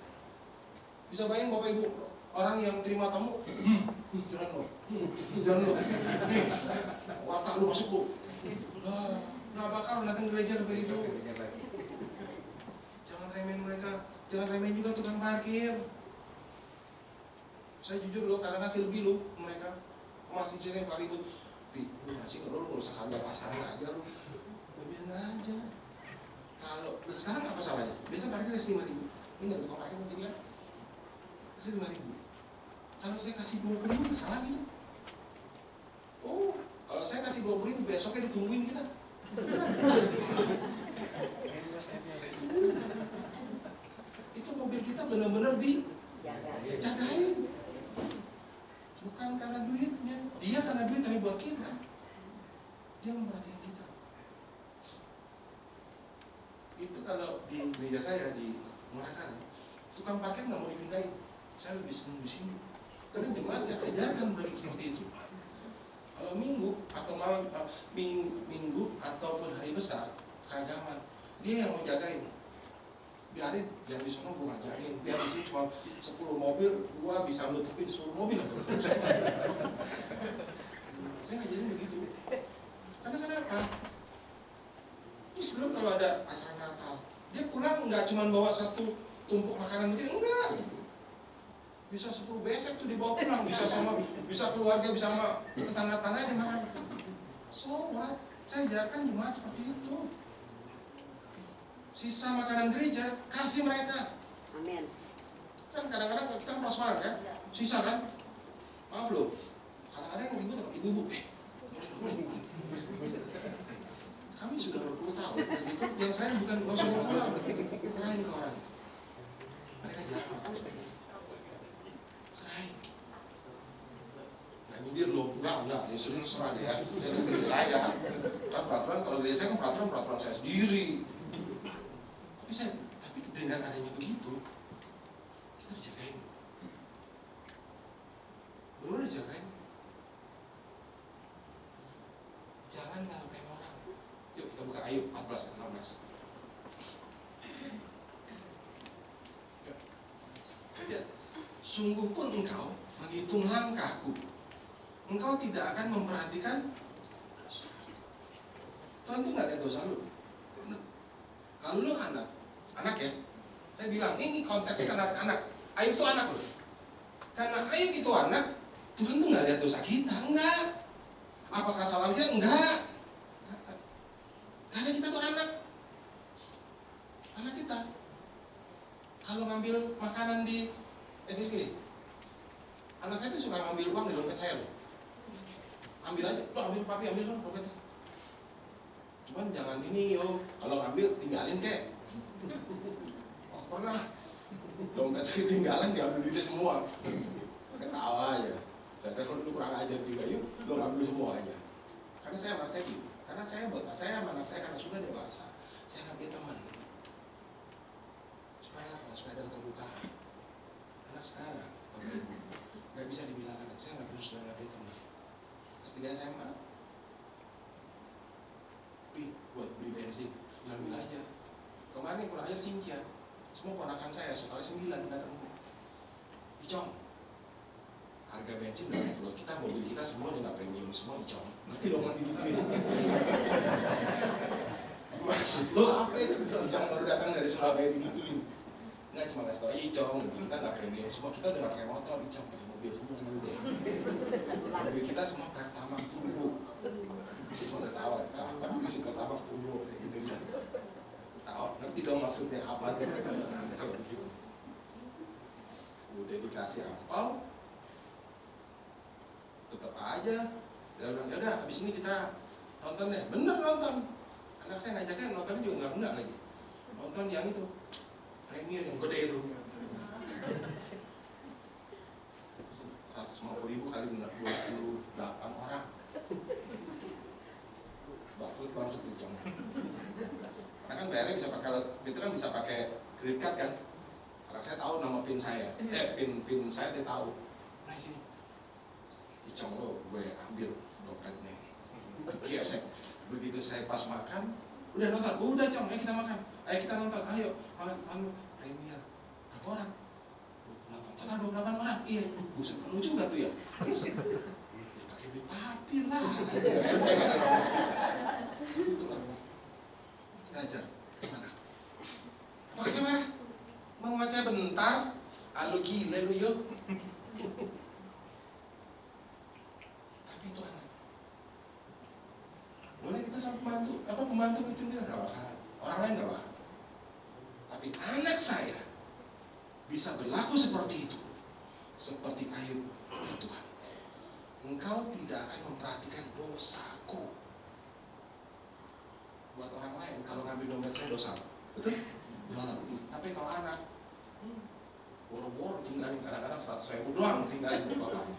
Bisa bayangin Bapak Ibu, orang yang terima tamu, jangan lo, nih, warteg lu masuk lu, lah, nggak bakal datang gereja seperti itu. Jangan remehin mereka, jangan remehin juga tukang parkir. Saya jujur loh, karena ngasih lebih lo mereka, masih sini Pak Ribut, lu ngasih lu usah harga pasaran aja lu, biarin aja. Kalau sekarang apa salahnya? Biasa parkir 5.000. Ini nggak tukang parkir mungkin ya? Kasih 5.000. Kalau saya kasih 20.000 nggak salah gitu. Oh, kalau saya kasih 20.000 besoknya ditungguin kita. Itu mobil kita benar-benar dijagain. Bukan karena duitnya, dia karena duit tapi buat kita. Dia memperhatikan kita. Itu kalau di gereja saya di Murakan, tukang parkir nggak mau dipindahin. Saya lebih senang di sini. Karena jemaat saya ajarkan mereka seperti itu. Kalau minggu atau malam minggu ataupun hari besar keagamaan, dia yang mau jagain. Biarin, biar di sana gue ngajakin. Biar di sini cuma 10 mobil, gua bisa nutupin 10 mobil atau saya ngajarin begitu. Karena kenapa? Ini sebelum kalau ada acara Natal, dia pulang nggak cuma bawa satu tumpuk makanan begini, enggak. Bisa 10 besek tuh dibawa pulang, bisa keluarga, bisa sama tetangga-tetangganya makan. So what? Saya ajarkan jemaat seperti itu. Sisa makanan gereja kasih mereka. Amin. Kan kadang-kadang kita kan prasmanan kan, sisa kan. Maaf loh, kadang-kadang yang ribut sama ibu-ibu, boleh. Kami sudah 20 tahun, begitu. Yang selain bukan gosok pulang, serahin ke orang itu. Mereka jarang makan seperti itu. Serahin. Nah nyindir loh, enggak, ya sudah serah deh ya. Itu gereja saya. Kan peraturan, kalau gereja saya kan peraturan saya sendiri. Tapi dengan adanya begitu, kita dijagain. Benar dijagain. Jangan nggak remeh orang. Yuk kita buka Ayub 14 ke 16. Lihat, sungguh pun engkau menghitung langkahku, engkau tidak akan memperhatikan. Tuhan tuh nggak ada dosa lu. Kalau lu anak ya, saya bilang ini konteksnya anak. Ayub itu anak loh. Karena Ayub itu anak, Tuhan tuh nggak lihat dosa kita, enggak. Apa kesalahan kita? Enggak. Karena kita tuh anak kita. Kalau ngambil makanan di gini, anak saya tuh suka ngambil uang di dompet saya loh. Ambil aja, ambil papi, ambil dong dompetnya. Cuman jangan ini yo, kalau ngambil tinggalin kek. Oh pernah, dompet saya ketinggalan diambil duitnya semua. Ketawa aja. Saya telepon dulu kurang ajar juga, yuk lo ambil semua aja. Karena saya anak saya gitu. Karena saya buat saya sama anak saya karena sudah dewasa, saya nggak punya teman. Supaya apa? Supaya ada keterbukaan. Anak sekarang, bapak ibu, nggak bisa dibilang anak saya nggak perlu sudah nggak punya teman. Kelas 3 SMA, buat beli bensin, ambil aja. Kemarin kurang ajar Sincia, semua ponakan saya, saudara 9 datang. Icong, harga bensin udah naik loh, kita mobil kita semua udah nggak premium semua, Icong. Ngerti dong mau digituin? Maksud lo apa itu? Icong baru datang dari Surabaya digituin. Nggak cuma kasih tau, Icong, mobil kita nggak premium semua, kita udah nggak pakai motor, Icong pakai mobil semua udah. Mobil kita semua Pertamax turbo. Cuma ketawa, kapan isi Pertamax turbo kayak gitu kan? Tahu, ngerti dong maksudnya apa tuh? Nah, kalau begitu, udah dikasih ampau, tetap aja. Saya bilang, yaudah habis ini kita nonton deh. Bener nonton. Anak saya ngajaknya nontonnya juga enggak lagi. Nonton yang itu, premier yang gede itu. 150.000 kali 28 orang. Bangkrut itu Cong. Karena kan bayarnya bisa pakai, kalau itu kan bisa pakai credit card kan. Karena saya tahu nama pin saya, pin saya dia tahu. Nah sini, Icong lo, gue ambil dompetnya. Gesek. Begitu saya pas makan, udah nonton, udah Cong, ayo kita makan, ayo kita nonton, ayo makan premier. Berapa orang? 28, total 28 orang. Iya, buset penuh juga tuh ya. Terus, ya pakai duit papi lah. Itu lama. Kita ajar, gimana? Apakah saya marah? Mau baca bentar, lu gila lu yuk. Tapi itu anak. Boleh kita sama pembantu itu kita gak bakalan. Orang lain gak bakalan. Tapi anak saya, bisa berlaku seperti itu, seperti Ayub kepada Tuhan. Engkau tidak akan memperhatikan dosaku. Buat orang lain, kalau ngambil dompet saya dosa, betul? Gimana? Tapi kalau anak, boro-boro tinggalin, kadang-kadang 100.000 doang tinggalin bapaknya.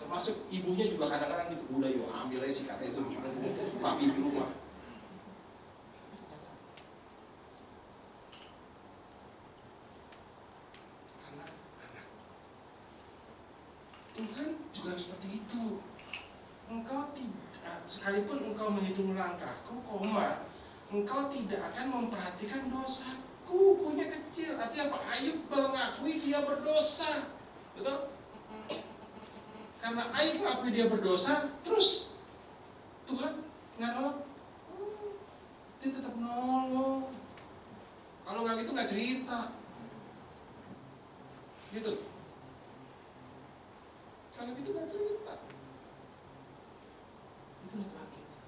Termasuk ibunya juga kadang-kadang gitu, udah yuk ambil aja sih katanya itu papi di rumah. Karena anak. Tuhan juga seperti itu. Engkau tidak, sekalipun engkau menghitung langkahku, engkau tidak akan memperhatikan dosaku. Kunya kecil, artinya apa? Ayub mengakui dia berdosa, betul? Karena Ayub mengakui dia berdosa, terus Tuhan nggak nolong. Dia tetap nolong. Kalau nggak gitu nggak cerita, gitu. Kalau gitu nggak cerita. Itulah Tuhan kita.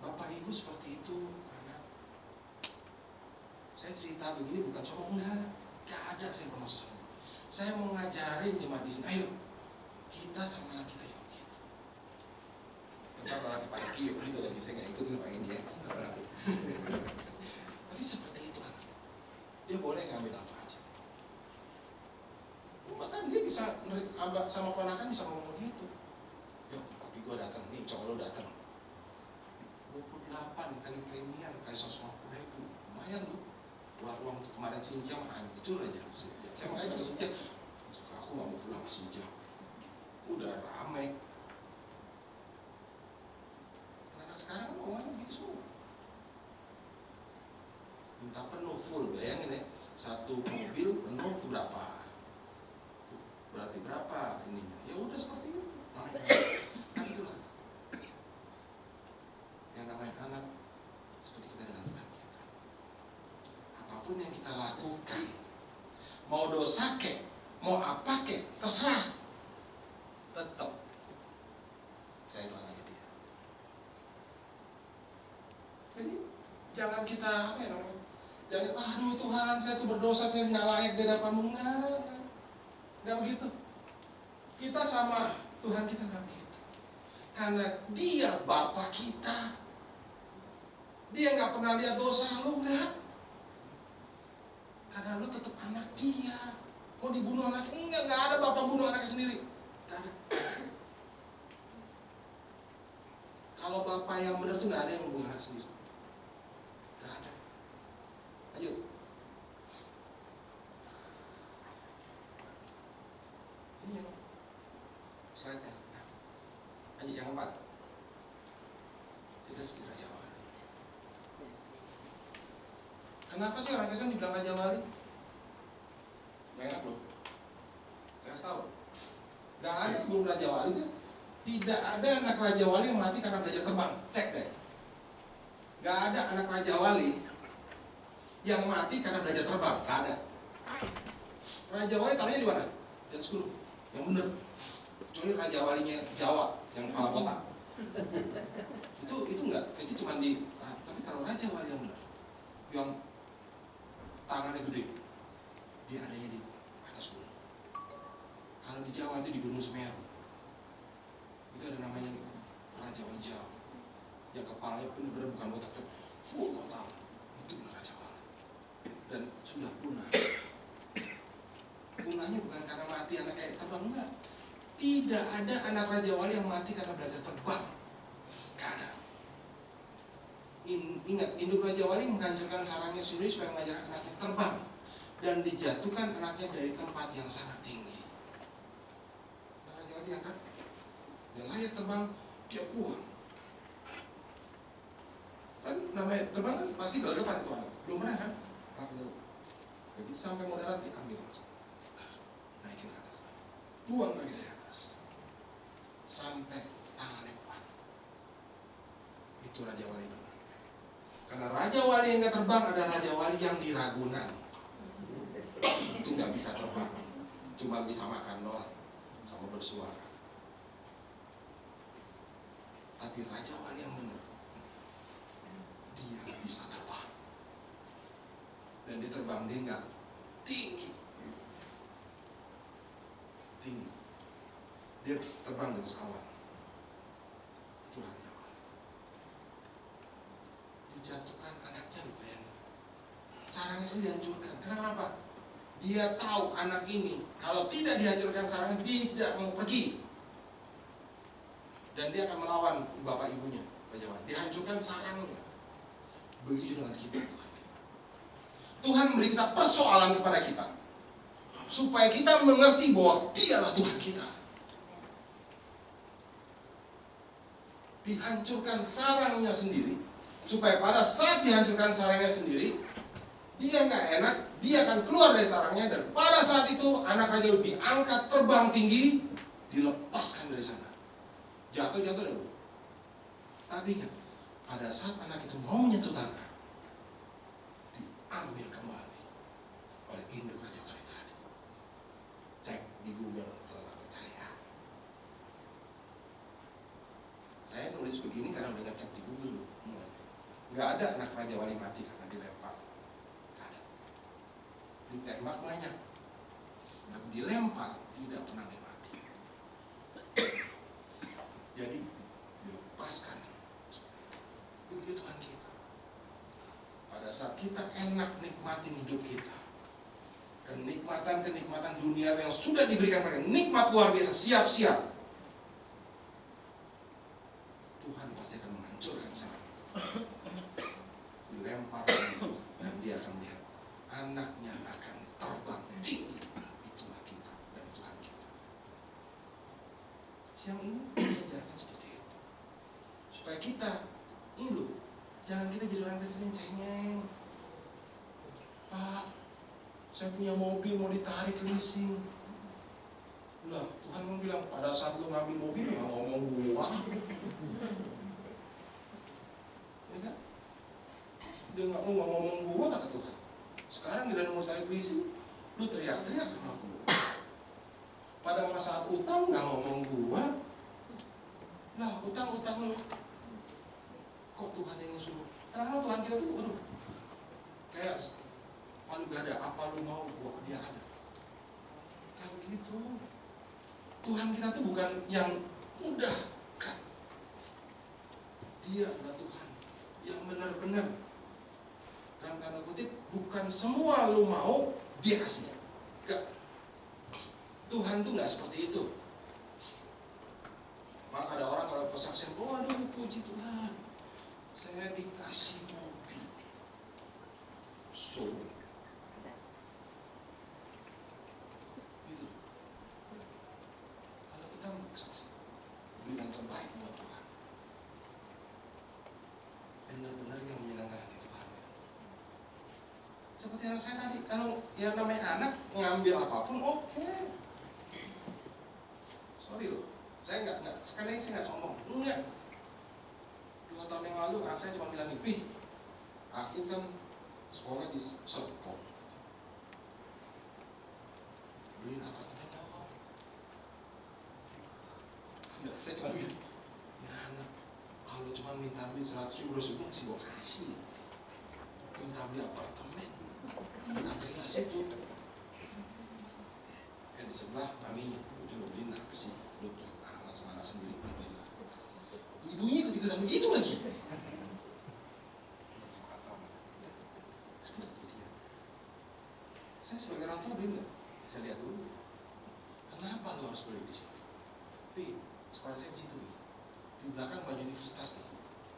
Bapak Ibu seperti itu, anak. Saya cerita begini bukan sombong, enggak ada saya bermaksud sombong. Saya mau ngajarin jemaat di sini, ayo kita sama anak kita yuk gitu. Tentang anak Pak Eki yuk gitu lagi, saya nggak ikutin Pak Eki ya. Tapi seperti itu anak. Dia boleh ngambil apa aja. Bahkan dia bisa sama ponakan bisa ngomong gitu. Yuk, papi gue datang, nih cowok lo datang. 28 kali premier kali 150.000, lumayan lu. Uang kemarin Sinja mah hancur aja. Saya makanya kalau Sinja, aku nggak mau pulang sama Sinja. Udah rame. Anak-anak sekarang kan omongannya begitu semua. Minta penuh full, bayangin ya, satu mobil penuh itu berapa? Tuh, berarti berapa ininya? Ya udah seperti itu. Kan itulah. Yang namanya anak seperti kita dengan Tuhan kita. Apapun yang kita lakukan, mau dosa kek, mau apa kek, terserah. Tetap saya itu anaknya dia. Jadi jangan kita apa ya namanya? Jangan aduh Tuhan saya itu berdosa, saya nggak layak di hadapan-Mu. Nggak begitu. Kita sama Tuhan kita nggak begitu. Karena Dia Bapa kita. Dia nggak pernah lihat dosa lu, nggak. Karena lu tetap anak Dia. Mau dibunuh anaknya? Nggak ada bapak bunuh anaknya sendiri. Nggak ada. Kalau bapak yang benar tuh nggak ada yang membunuh anak sendiri. Nggak ada. Lanjut. Ini ya, slide-nya. Nah, lanjut yang keempat. Tidak seperti Raja Wali. Kenapa sih orang Kristen dibilang Raja Wali? Gak enak loh. Saya kasih tahu. Gak ada belum Raja Wali itu. Tidak ada anak Raja Wali yang mati karena belajar terbang. Cek deh. Gak ada anak Raja Wali yang mati karena belajar terbang. Gak ada. Raja Wali taruhnya di mana? Di atas gunung. Yang bener. Kecuali Raja Walinya Jawa yang kepala kotak. Itu enggak. Itu cuma di. Tapi kalau Raja Wali yang bener, yang tangannya gede, dia adanya di atas gunung. Kalau di Jawa itu di Gunung Semeru. Itu ada namanya Raja Wali Jawa, yang kepalanya benar-benar bukan botak, full total. Itu benar Raja Wali. Dan sudah punah. Punahnya bukan karena mati anak kayak terbang, enggak. Tidak ada anak Raja Wali yang mati karena belajar terbang. Gak ada. Ingat, induk Raja Wali menghancurkan sarangnya sendiri supaya mengajarkan anaknya terbang dan dijatuhkan anaknya dari tempat yang sangat tinggi. Nah, Raja Wali diangkat, dia layak terbang, dia buang. Kan namanya terbang kan pasti gelagapan itu anak. Belum pernah kan? Begitu sampai mau darat diambil langsung, naikin ke atas, buang lagi dari atas, sampai tangannya kuat. Itu Raja Wali benar. Karena Raja Wali yang gak terbang ada Raja Wali yang di Ragunan. Itu gak bisa terbang, cuma bisa makan doang sama bersuara. Tapi Raja Wali yang benar, dia bisa terbang. Dan dia terbang, dia gak tinggi, Dia terbang di atas awan. Itulah Raja Wali. Dijatuhkan anaknya, loh, bayangin. Sarangnya sendiri dihancurkan. Kenapa? Dia tahu anak ini kalau tidak dihancurkan sarangnya, dia tidak mau pergi. Dan dia akan melawan bapak ibunya, Raja Wali. Dihancurkan sarangnya. Begitu dengan kita, Tuhan. Tuhan memberi kita persoalan kepada kita, supaya kita mengerti bahwa Dialah Tuhan kita. Dihancurkan sarangnya sendiri, supaya pada saat dihancurkan sarangnya sendiri, dia nggak enak, dia akan keluar dari sarangnya, dan pada saat itu anak raja diangkat terbang tinggi, dilepaskan dari sana. Jatuh dulu. Tapi kan, pada saat anak itu mau menyentuh tanah, diambil kembali oleh induk Raja Wali tadi. Cek di Google kalau nggak percaya. Saya nulis begini karena udah ngecek di Google semuanya. Nggak ada anak Raja Wali mati karena dilempar. Nggak ada. Ditembak banyak, tapi dilempar tidak pernah dia mati. Jadi dilepaskan seperti itu. Begitu Tuhan kita. Pada saat kita enak nikmatin hidup kita, kenikmatan dunia yang sudah diberikan mereka, nikmat luar biasa, siap-siap, Tuhan pasti akan menghancurkan sarang itu. Dilempar dan dia akan melihat anaknya akan terbang tinggi. Itulah kita dan Tuhan kita. Siang ini saya ajarkan seperti itu, supaya kita jangan kita jadi orang Kristen yang cengeng. Pak, saya punya mobil mau ditarik leasing. Lah, Tuhan mau bilang pada saat lu ngambil mobil lu gak ngomong gua. Ya kan? Dia gak mau ngomong gua, kata Tuhan. Sekarang dia mau tarik leasing, lu teriak-teriak sama gua. Pada saat utang gak ngomong gua. Lah, utang lu. Kok Tuhan yang suruh? Karena Tuhan kita tuh, aduh, kayak lu gak ada, apa lu mau, gua dia ada. Kayak begitu. Tuhan kita tuh bukan yang mudah, kan? Dia adalah Tuhan yang benar-benar, dalam tanda kutip, bukan semua lu mau dia kasih. Gak. Tuhan tuh gak seperti itu. Malah ada orang kalau persaksian, oh aduh puji Tuhan, saya dikasih mobil. So gitu. Kalau kita bersaksi, berikan terbaik buat Tuhan, benar-benar yang menyenangkan hati Tuhan. Seperti anak saya tadi, kalau yang namanya anak ngambil apapun, oke. Sorry loh, saya nggak sekali ini saya nggak sombong, enggak. 2 tahun yang lalu anak saya cuma bilang, "Pi, aku kan sekolah di Serpong, beliin apartemen dong." Saya cuma bilang, ya anak, kalau cuma minta beli 100 ribu masih gue kasih. Minta beli apartemen di Atria situ. Di sebelah maminya, udah lo beliin apa sih? Lo pelit amat sama anak sendiri, alhamdulillah. Ibunya ikut-ikutan begitu lagi. Tapi itu dia. Saya sebagai orang tua beli nggak? Saya lihat dulu. Kenapa lo harus beli di situ? Pi, sekolah saya di situ, Pi. Di belakang banyak universitas nih.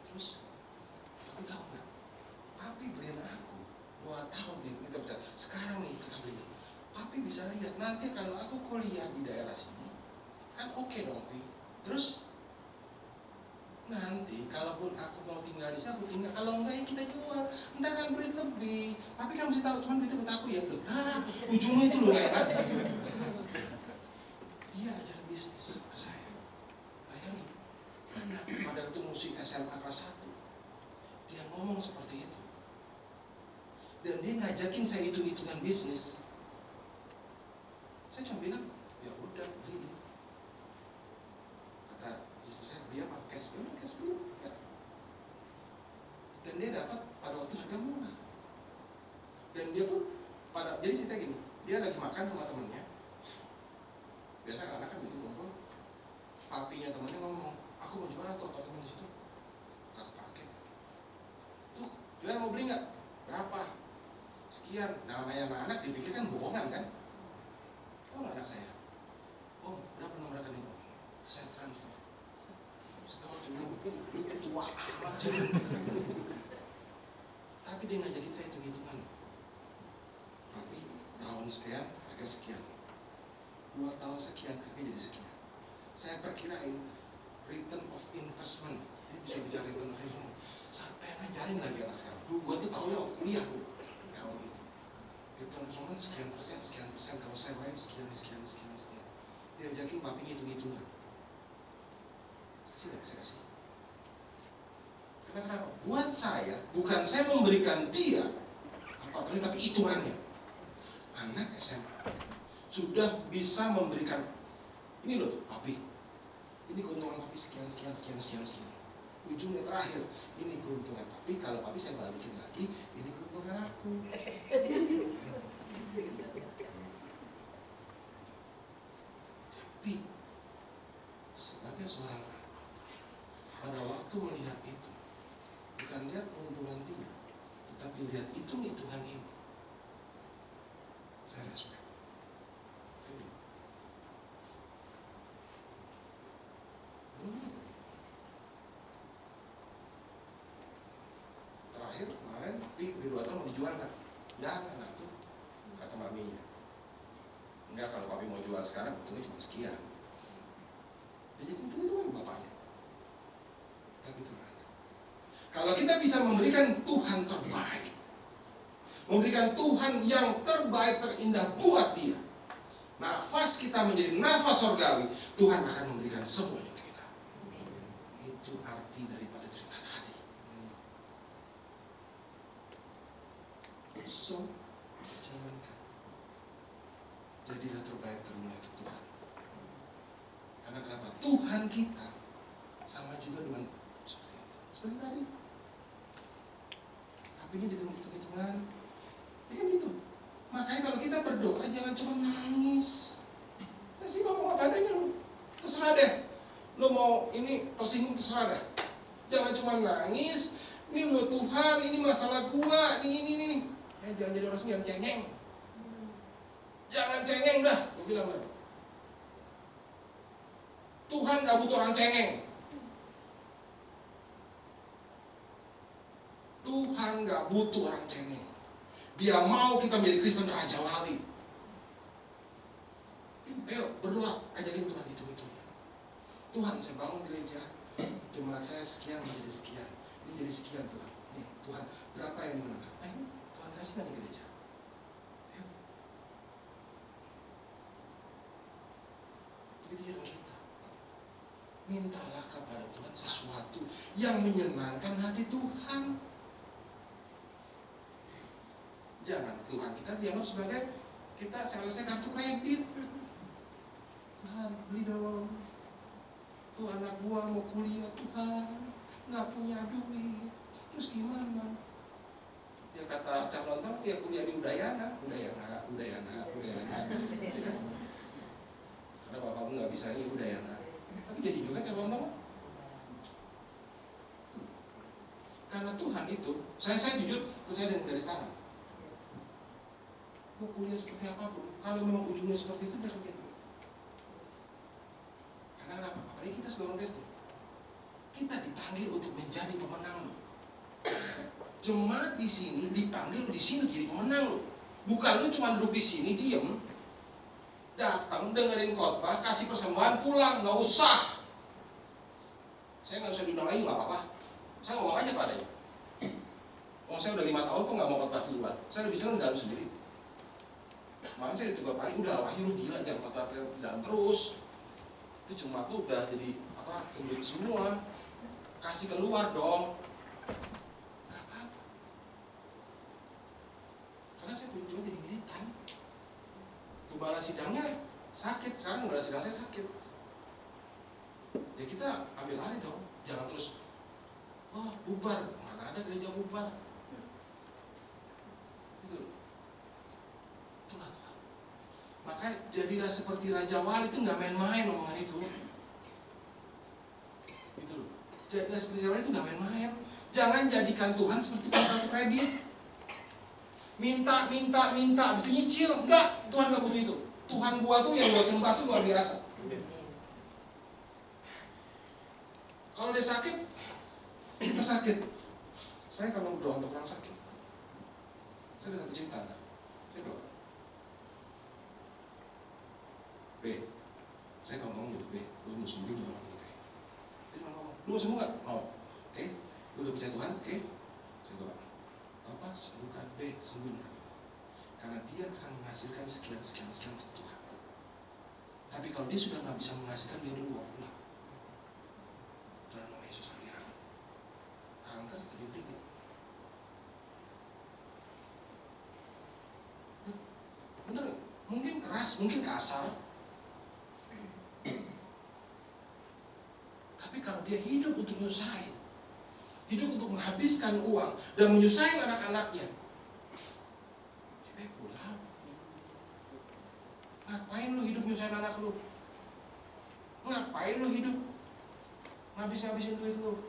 Terus, tapi tahu nggak? Papi beliin aku 2 tahun nih, kita bicara. Sekarang nih kita beliin. Papi bisa lihat nanti kalau aku kuliah di daerah sini, kan oke dong, Pi. Terus nanti kalaupun aku mau tinggal di sini, aku tinggal. Kalau enggak ya kita jual. Entar kan duit lebih. Tapi kan mesti tahu, cuman duitnya buat aku ya. Nah, ujungnya itu loh nggak enak. Dia ajaran bisnis ke saya. Bayangin, anak pada itu musik SMA kelas 1, dia ngomong seperti itu. Dan dia ngajakin saya hitung-hitungan bisnis. Saya cuma bilang, ya udah beliin. Kata istri saya, beli apa? Cash, ya udah cash beli. Ya. Dan dia dapat pada waktu harga murah. Dan dia pun jadi cerita gini, dia lagi makan sama temannya. Biasa anak kan gitu kumpul. papinya temannya ngomong, aku mau jual tuh apartemen di situ, gak kepake. Tuh, jual mau beli nggak? Berapa? Sekian. Nah, namanya anak-anak dipikir kan bohongan kan? Tahu nggak anak saya? Om, berapa nomor rekening om? Saya transfer. Saya waktu lu tua amat sih. Tapi dia ngajakin saya hitung-hitungan. Tapi tahun sekian, harga sekian. 2 tahun sekian, harga jadi sekian. Saya perkirain return of investment. Dia bisa bicara return of investment. Sampai ngajarin lagi anak sekarang. Dulu gua tuh tahunya waktu kuliah tuh. ROI itu. Return of investment sekian persen. Kalau saya bayar sekian. Dia ajakin papinya hitung-hitungan. Kasih gak? Saya kasih. Karena kenapa? Buat saya, bukan saya memberikan dia apartemen, tapi hitungannya. Anak SMA sudah bisa memberikan, ini loh papi, ini keuntungan papi sekian. Ujungnya terakhir, ini keuntungan papi, kalau papi saya balikin lagi, ini keuntungan aku. Tapi sebagai seorang apa, pada waktu melihat itu, bukan lihat keuntungan dia, tetapi lihat hitungan ini, saya respect. Saya bilang, belum bisa. Terakhir kemarin, udah 2 tahun mau dijual nggak? Jangan tuh, kata maminya. Enggak, kalau papi mau jual sekarang, untungnya cuma sekian. Dia jadi hitungan bapaknya. Tapi itu anak. Kalau kita bisa memberikan Tuhan terbaik, memberikan Tuhan yang terbaik terindah buat dia, nafas kita menjadi nafas surgawi, Tuhan akan memberikan semuanya untuk kita. Itu arti daripada cerita tadi. So, jalankan. Jadilah terbaik termulia untuk Tuhan. Karena kenapa? Tuhan kita sama juga dengan seperti itu. Seperti tadi. Tapi ini dihitung-hitungan. Ya kan gitu. Makanya kalau kita berdoa jangan cuma nangis. Saya sih ngomong apa adanya lu. Terserah deh. Lu mau ini tersinggung terserah deh. Jangan cuma nangis. Ini lu Tuhan, ini masalah gua, ini. Jangan jadi orang jangan cengeng. Jangan cengeng dah. Gua bilang lagi. Tuhan gak butuh orang cengeng. Tuhan gak butuh orang cengeng. Dia mau kita menjadi Kristen Raja Wali. Ayo berdoa, ajakin Tuhan hitung-hitungan. Tuhan, saya bangun gereja, jemaat saya sekian menjadi sekian. Ini jadi sekian Tuhan. Nih Tuhan, berapa yang dimenangkan? Ayo Tuhan kasih nanti gereja. Ayo. Begitu juga kita. Mintalah kepada Tuhan sesuatu yang menyenangkan hati Tuhan. Jangan Tuhan kita dianggap sebagai kita selesai kartu kredit. Tuhan beli dong. Tuh anak gua mau kuliah, Tuhan nggak punya duit. Terus gimana? Dia kata calon tahu dia kuliah di Udayana. Karena bapakmu nggak bisa ini Udayana. Tapi jadi juga calon tahu. Karena Tuhan itu, saya jujur percaya dengan garis tangan. Mau kuliah seperti apapun, kalau memang ujungnya seperti itu, udah kerja. Karena kenapa? Apalagi kita sebagai orang Kristen, kita dipanggil untuk menjadi pemenang loh. Jemaat di sini dipanggil di sini jadi pemenang loh. Bukan lu cuma duduk di sini diem, datang dengerin khotbah, kasih persembahan pulang, nggak usah. Saya nggak usah diundang lagi nggak apa-apa. Saya ngomong aja padanya. Saya udah 5 tahun kok nggak mau khotbah di luar. Saya udah bisa di dalam sendiri. Makanya saya ditegur Pak, udah Wahyu lu gila jangan khotbah di dalam terus. Itu cuma tuh udah jadi apa gendut semua. Kasih keluar dong. Gak apa-apa. Karena saya belum cuma jadi militan. Gembala sidangnya sakit, sekarang gembala sidang saya sakit. Ya kita ambil alih dong. Jangan terus bubar, mana ada gereja bubar. Gitu loh. Itulah Tuhan. Maka jadilah seperti Raja Wali itu gak main-main omongan itu. Gitu loh. Jadi seperti Jawa itu nggak main-main. Jangan jadikan Tuhan seperti kartu kredit. Minta, begitu nyicil. Enggak, Tuhan nggak butuh itu. Tuhan gua tuh yang gua sembah tuh luar biasa. Kalau dia sakit, kita sakit. Saya kalau berdoa untuk orang sakit, saya ada satu cerita. Saya doa. Saya kalau ngomong gitu, lu mau sembuhin orang ini, dia cuma ngomong, lu mau sembuh nggak? Mau. Oke, lu udah percaya Tuhan? Oke, saya doa. Bapak sembuhkan sembuhin orang ini. Karena dia akan menghasilkan sekian untuk Tuhan. Tapi kalau dia sudah nggak bisa menghasilkan, dia udah bawa pulang. Dalam nama Yesus, amin. Kanker stadium 3. Bener, mungkin keras, mungkin kasar. Tapi kalau dia hidup untuk nyusahin, hidup untuk menghabiskan uang dan menyusahin anak-anaknya, dia baik pulang. Ngapain lu hidup nyusahin anak lu? Ngapain lu hidup ngabisin duit lu?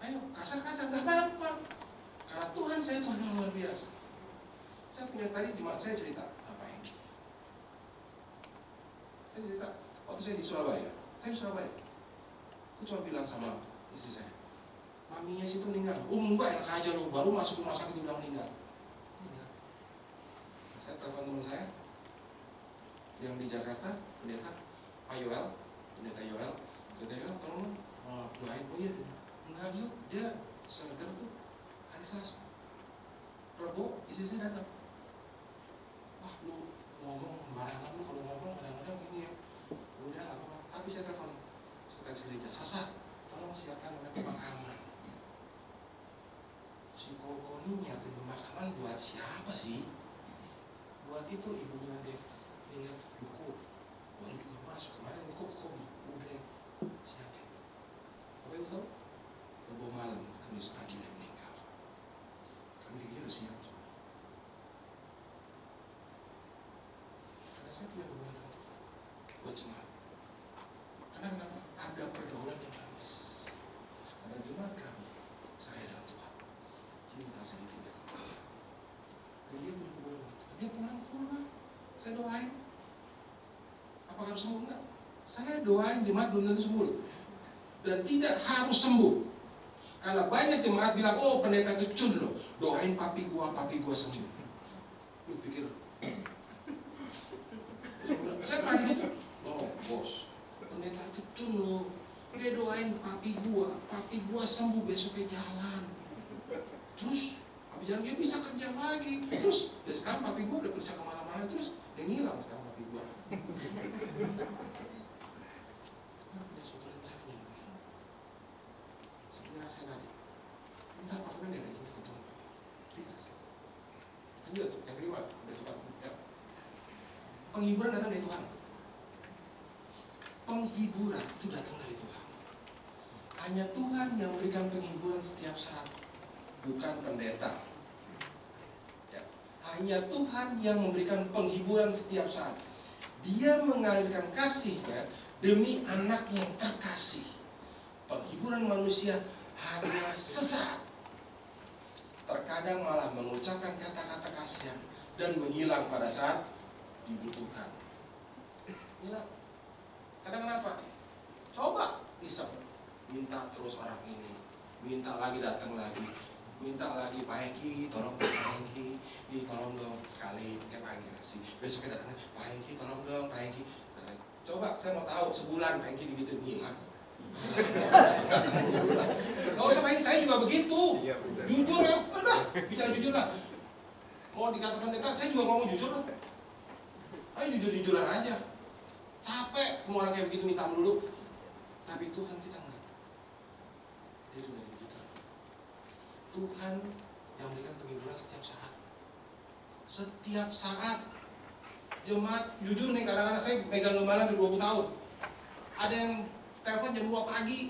Ayo, kasar-kasar, gak apa-apa. Karena Tuhan saya Tuhan yang luar biasa. Saya punya tadi jemaat saya cerita apa yang saya cerita waktu saya di Surabaya. Saya di Surabaya. Saya cuma bilang sama istri saya, maminya situ meninggal. Enggak, enak aja lu, baru masuk rumah sakit dibilang meninggal. Saya telepon teman saya yang di Jakarta, pendeta Yoel, tolong doain. Oh iya, enggak yuk, dia seger tuh hari Selasa. Rabu, istri saya datang. Wah, lu ngomong sembarangan, lu kalau ngomong kadang-kadang ini ya. Udah gak apa-apa, tapi saya telepon sekretaris gereja, Sasa, tolong siapkan namanya pemakaman. Si Koko ini nyiapin pemakaman buat siapa sih? Buat itu ibunya Dev. Ingat, Koko baru juga masuk kemarin, Koko udah siapin. Apa ibu tahu? Rabu malam, Kamis pagi dia meninggal. Kami dia udah siap. Karena saya punya hubungan dengan Tuhan buat jemaat. Karena kenapa? Ada pergaulan yang manis antara jemaat kami, saya dan Tuhan. Cinta segitiga. Dan dia punya hubungan dengan Tuhan. Dia pulang. Saya doain. Apa harus sembuh? Enggak. Saya doain jemaat belum tentu sembuh. Dan tidak harus sembuh. Karena banyak jemaat bilang, oh pendeta itu cun loh, doain papi gua sembuh. Lu pikir? Saya pernah gitu. Oh bos, pendeta itu cun loh, dia doain papi gua sembuh, besoknya jalan. Terus, papi jalan dia bisa kerja lagi. Terus, dan sekarang papi gua udah periksa kemana-mana, terus dia ngilang sekarang papi gua. Punya suatu rencana yang begini. Sebenarnya saya tadi minta apartemen dia izin ke Tuhan, dikasih. Lanjut, yang kelima, udah cepat ya. Penghiburan datang dari Tuhan. Penghiburan itu datang dari Tuhan. Hanya Tuhan yang memberikan penghiburan setiap saat, bukan pendeta ya. Hanya Tuhan yang memberikan penghiburan setiap saat. Dia mengalirkan kasih-Nya demi anak yang terkasih. Penghiburan manusia hanya sesaat. Terkadang malah mengucapkan kata-kata kasihan dan menghilang pada saat dibutuhkan. Hilang. Kadang kenapa? Coba iseng, minta terus orang ini, minta lagi datang lagi, minta lagi Pak Hengki, tolong Pak Hengki, tolong dong sekali, kayak Pak Hengki kasih. Besoknya datangnya Pak Hengki, tolong dong Pak Hengki. Coba saya mau tahu sebulan Pak Hengki dibikin hilang. Gak usah main, saya juga begitu. Jujur ya, udah bicara jujur lah. Mau dikatakan pendeta, saya juga ngomong jujur lah. Ayo jujur-jujuran aja. Capek ketemu orang kayak begitu minta dulu. Tapi Tuhan kita enggak. Dia juga begitu. Tuhan yang memberikan penghiburan setiap saat. Setiap saat. Jemaat, jujur nih, kadang-kadang saya megang gembala hampir 20 tahun. Ada yang telepon jam 2 pagi.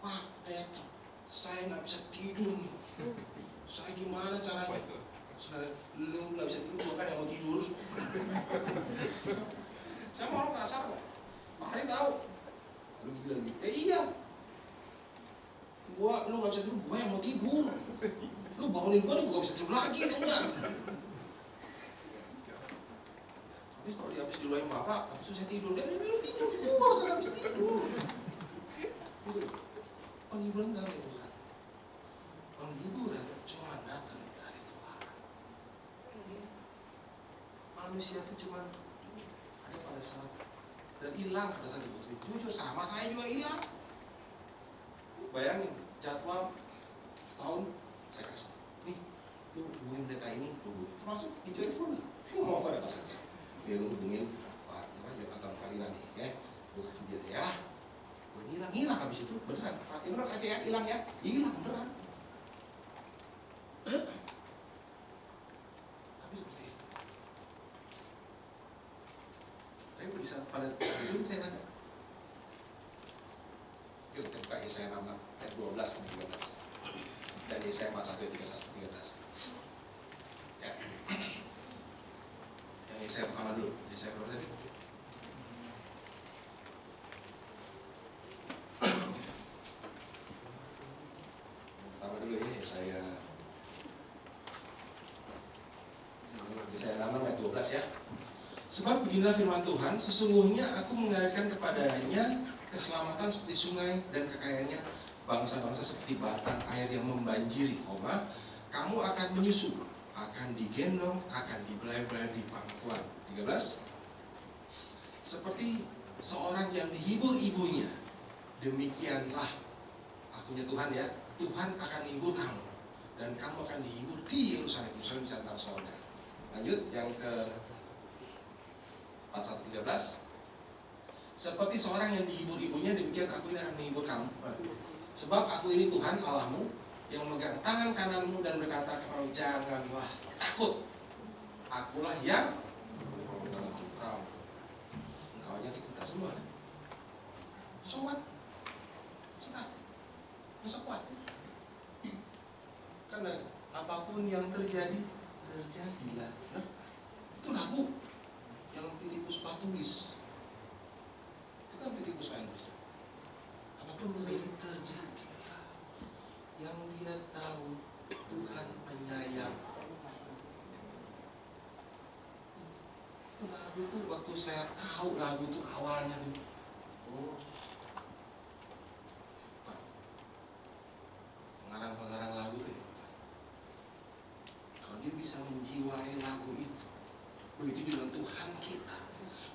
Pak, pendeta, saya nggak bisa tidur nih. Saya gimana caranya? Lu nggak bisa tidur, gua kan yang mau tidur. Saya mau orang kasar kok. Pak Hari tahu. Lalu dia bilang, iya. Lu gak bisa tidur, gue yang mau tidur. Lu bangunin gue, gue gak bisa tidur lagi, atau enggak? Habis kalau dia habis didoain bapak, habis itu saya tidur. Dia bilang, lu tidur, gue gak habis tidur. Gitu. Penghiburan dari Tuhan. Penghiburan cuma datang dari Tuhan. Manusia itu cuma ada pada saat dan hilang pada saat dibutuhin. Jujur sama saya juga hilang. Bayangin jadwal setahun saya kasih. Nih, lu hubungin mereka ini, hubungin. Termasuk di telepon nih. Mau pada pas aja. Dia lu hubungin Pak Jonathan Prawira nih, ya. Lu kasih dia deh ya. Gue hilang habis itu beneran. Pak Imran aja ya, hilang beneran. Tapi seperti itu. Tapi bisa pada itu saya tanya. Yuk kita buka Yesaya 6 ayat 12 sampai 13. Dan Yesaya 41 ayat 13. Ya. Yang Yesaya pertama dulu. Yesaya berapa tadi? Yang pertama dulu ya, Yesaya 6 ayat 12 ya. Sebab beginilah firman Tuhan, sesungguhnya aku mengalirkan kepadanya keselamatan seperti sungai dan kekayaannya bangsa-bangsa seperti batang air yang membanjiri, kamu akan menyusu, akan digendong, akan dibelai-belai di pangkuan. 13. Seperti seorang yang dihibur ibunya, demikianlah akunya Tuhan ya, Tuhan akan menghibur kamu dan kamu akan dihibur di Yerusalem di antara sorga. Lanjut yang ke 41:13. Seperti seorang yang dihibur ibunya, demikian aku ini akan menghibur kamu. Sebab aku ini Tuhan Allahmu yang memegang tangan kananmu dan berkata kepadamu, janganlah takut. Akulah yang menolong kita. Engkau aja kita semua. Sobat, senang, masa khawatir. Karena apapun yang terjadi, terjadilah. Nah, itu lagu yang Titiek Puspa tulis. Itu kan Titiek Puspa yang tulis. Apapun terjadi, terjadilah. Yang dia tahu Tuhan penyayang. Itu lagu tuh waktu saya tahu lagu itu awalnya, oh, hebat. Pengarang-pengarang lagu tuh hebat. Kalau dia bisa menjiwai lagu itu, begitu juga Tuhan kita.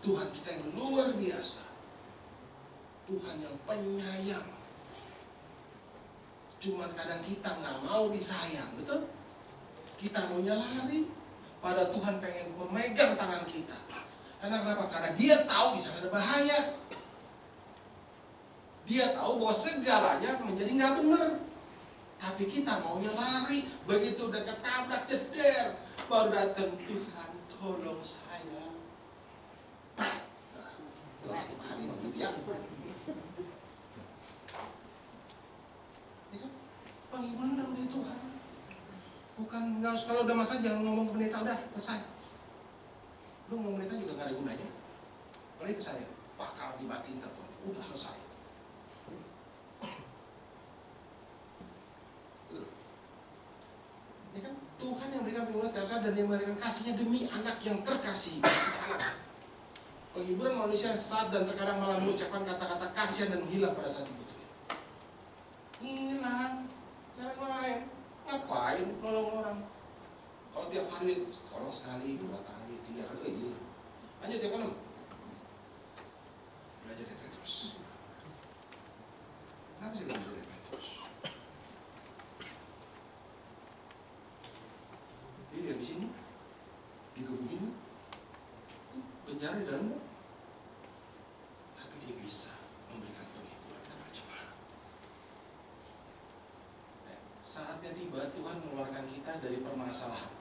Tuhan kita yang luar biasa. Tuhan yang penyayang. Cuman kadang kita nggak mau disayang, betul? Kita maunya lari. Pada Tuhan pengen memegang tangan kita. Karena kenapa? Karena dia tahu di sana ada bahaya. Dia tahu bahwa segalanya menjadi nggak benar. Tapi kita maunya lari. Begitu udah ketabrak ceder, baru datang Tuhan tolong saya. Nah, kalau hati Tuhan memang gitu ya. Ini kan bagaimana dari Tuhan? Bukan, nggak, kalau udah masa jangan ngomong ke pendeta, udah selesai. Lu ngomong pendeta juga nggak ada gunanya. Apalagi ke saya, bakal dimatiin telepon, udah selesai. Ini kan Tuhan yang berikan penghiburan setiap saat dan yang memberikan kasihnya demi anak yang terkasih. Penghiburan manusia saat dan terkadang malah mengucapkan kata-kata kasihan dan menghilang pada saat dibutuhin. Hilang, jangan main. Ngapain nolong orang? Kalau tiap hari tolong sekali, 2 kali, 3 kali, hilang. Lanjut ya kan? Belajar dari Petrus. Kenapa sih belajar dari Petrus? Dia habis ini digebukin, penjara di dalamnya, tapi dia bisa memberikan penghiburan kepada jemaat. Saatnya tiba Tuhan mengeluarkan kita dari permasalahan.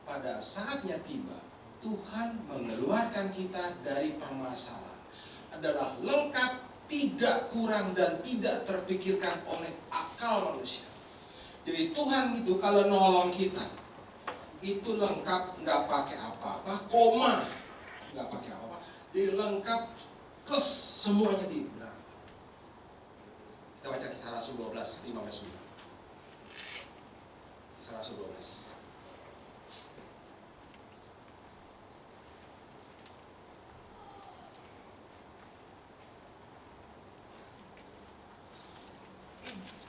Pada saatnya tiba Tuhan mengeluarkan kita dari permasalahan. Adalah lengkap, tidak kurang dan tidak terpikirkan oleh akal manusia. Jadi Tuhan itu kalau nolong kita itu lengkap, nggak pakai apa-apa, koma, nggak pakai apa-apa. Jadi lengkap plus semuanya di belakang. Kita baca Kisah Rasul 12, 5-9. Kisah Rasul 12.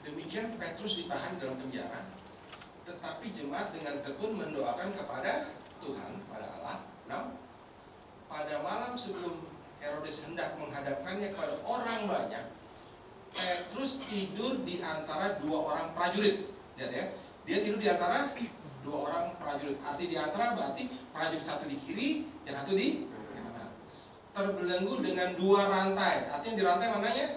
Demikian Petrus ditahan dalam penjara, tetapi jemaat dengan tekun mendoakan kepada Tuhan, pada Allah. 6. Pada malam sebelum Herodes hendak menghadapkannya kepada orang banyak, Petrus tidur di antara 2 orang prajurit. Lihat ya, dia tidur di antara 2 orang prajurit. Arti di antara berarti prajurit satu di kiri, yang satu di kanan. Terbelenggu dengan 2 rantai. Artinya di rantai mananya?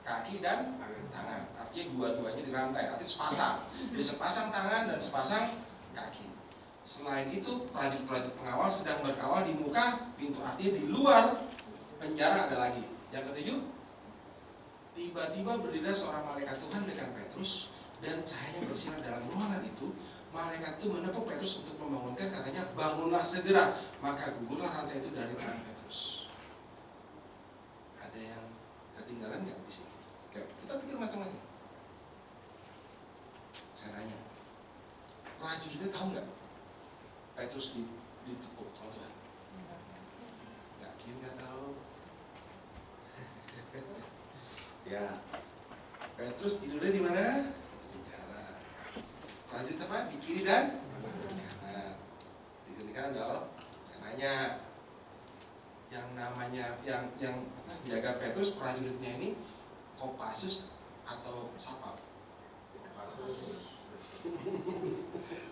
Kaki dan tangan. Artinya dua-duanya dirantai. Artinya sepasang. Jadi sepasang tangan dan sepasang kaki. Selain itu, prajurit-prajurit pengawal sedang berkawal di muka pintu. Artinya di luar penjara ada lagi. Yang ketujuh, tiba-tiba berdiri seorang malaikat Tuhan dengan Petrus, dan cahayanya bersinar dalam ruangan itu. Malaikat itu menepuk Petrus untuk membangunkan, katanya, bangunlah segera. Maka gugurlah rantai itu dari tangan Petrus. Ada yang ketinggalan nggak di sini? Kita pikir macam-macam. Saya nanya, prajuritnya tahu nggak Petrus ditepuk sama Tuhan? Yakin nggak tahu? Ya, Petrus tidurnya di mana? Di penjara. Prajurit apa? Di kiri dan kanan. Di kiri kanan dong. Saya nanya, yang namanya yang jaga Petrus, prajuritnya ini Kopassus atau Sapam?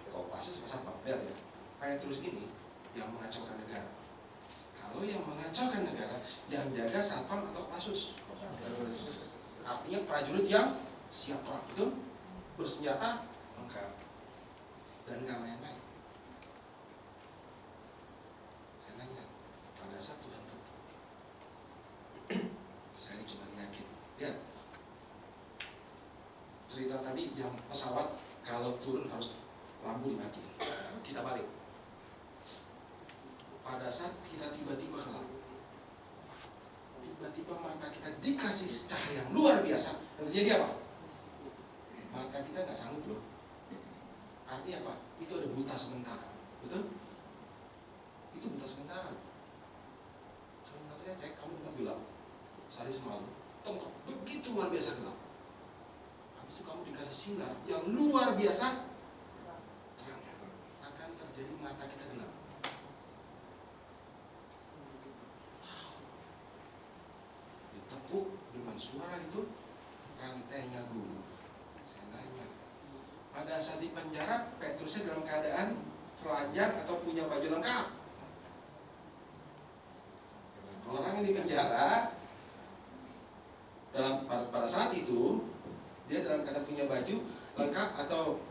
Kopassus atau Sapam? Lihat ya, Petrus ini yang mengacaukan negara. Kalau yang mengacaukan negara, yang jaga Sapam atau Kopassus? Artinya prajurit yang siap perang, betul? Bersenjata lengkap dan nggak main-main. Saya nanya, pada saat Tuhan tutup, saya cuma yakin. Lihat, cerita tadi yang pesawat kalau turun harus lampu dimatiin. Kita balik. Pada saat kita tiba-tiba gelap, tiba-tiba mata kita dikasih cahaya yang luar biasa, dan terjadi apa? Mata kita nggak sanggup loh. Artinya apa? Itu ada buta sementara, betul? Itu buta sementara loh. Kamu nggak percaya, cek, kamu tempat gelap sehari semalam, tempat begitu luar biasa gelap. Habis itu kamu dikasih sinar yang luar biasa terangnya, akan terjadi mata kita gelap. Ditepuk dengan suara itu, rantainya gugur. Saya nanya, pada saat di penjara, Petrusnya dalam keadaan telanjang atau punya baju lengkap? Orang yang di penjara pada saat itu, dia dalam keadaan punya baju lengkap atau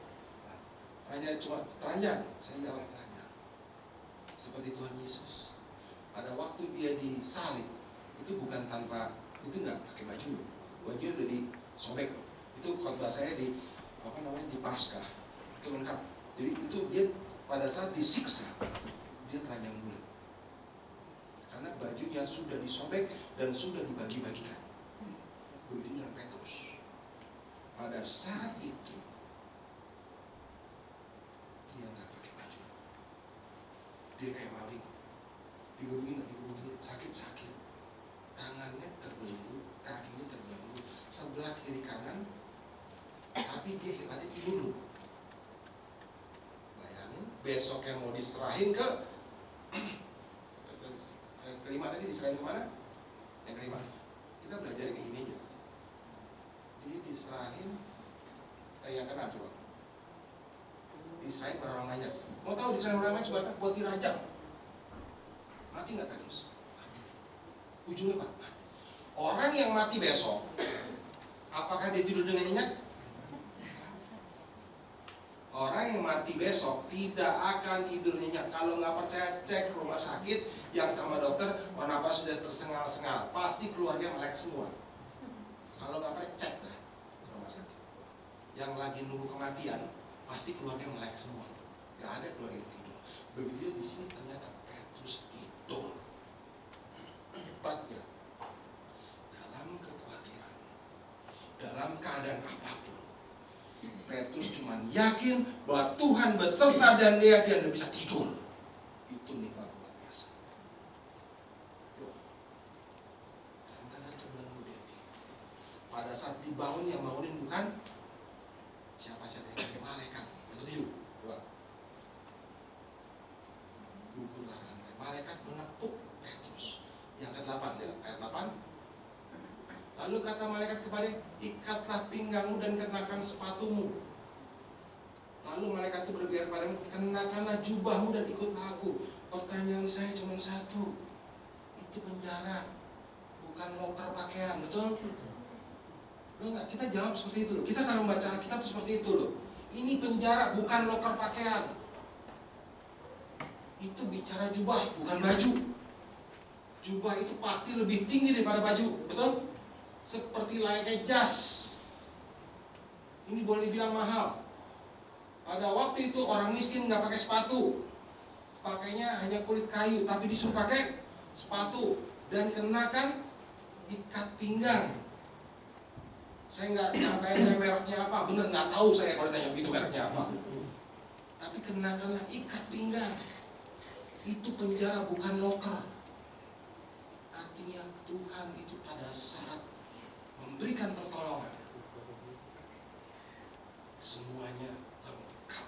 hanya cuma telanjang? Saya jawab telanjang. Seperti Tuhan Yesus, pada waktu dia disalib, itu bukan tanpa, itu nggak pakai baju, bajunya udah disobek loh. Itu khotbah saya di di Paskah, itu lengkap. Jadi itu dia pada saat disiksa, dia telanjang bulat, karena bajunya sudah disobek dan sudah dibagi-bagikan. Begitu dengan Petrus. Pada saat itu dia nggak pakai baju, dia kayak maling, digebukin, sakit-sakit, tangannya terbelenggu, kakinya terbelenggu, sebelah kiri kanan, tapi dia hebatnya tidur loh. Bayangin, besoknya mau diserahin ke kelima tadi, diserahin kemana? Yang kelima, kita belajar kayak gini aja. Dia diserahin, yang keenam coba, diserahin pada orang banyak. Mau tahu diserahin orang banyak sebabnya? Buat dirajam. Mati nggak Petrus? Mati. Ujungnya apa? Mati. Orang yang mati besok, apakah dia tidur dengan nyenyak? Orang yang mati besok tidak akan tidur nyenyak. Kalau nggak percaya, cek ke rumah sakit yang sama dokter, kenapa sudah tersengal-sengal, pasti keluarga melek semua. Kalau nggak percaya, cek dah ke rumah sakit. Yang lagi nunggu kematian, pasti keluarga melek semua. Nggak ada keluarga yang tidur. Begitu di sini ternyata Petrus tidur. Hebatnya, dalam kekuatan Petrus cuma yakin bahwa Tuhan beserta dan dia bisa tidur. Itu nikmat luar biasa. Dalam keadaan terbelenggu dia tidur. Pada saat dibangun, yang bangunin bukan siapa-siapa, yang malaikat. Yang ketujuh, coba. Gugurlah rantai. Malaikat menepuk Petrus. Yang ke-8, ya, ayat 8. Lalu kata malaikat kepadanya, ikatlah pinggangmu dan kenakan sepatumu. Lalu malaikat itu berbicara padamu, kenakanlah jubahmu dan ikutlah aku. Pertanyaan saya cuma satu, itu penjara, bukan loker pakaian, betul? Loh enggak, kita jawab seperti itu loh. Kita kalau membaca Alkitab seperti itu loh. Ini penjara, bukan loker pakaian. Itu bicara jubah, bukan baju. Jubah itu pasti lebih tinggi daripada baju, betul? Seperti layaknya jas. Ini boleh dibilang mahal. Pada waktu itu orang miskin nggak pakai sepatu, pakainya hanya kulit kayu, tapi disuruh pakai sepatu dan kenakan ikat pinggang. Saya jangan tanya saya mereknya apa, bener nggak tahu saya kalau ditanya itu mereknya apa. Tapi kenakanlah ikat pinggang. Itu penjara, bukan loker. Artinya Tuhan itu pada saat memberikan pertolongan, semuanya lengkap.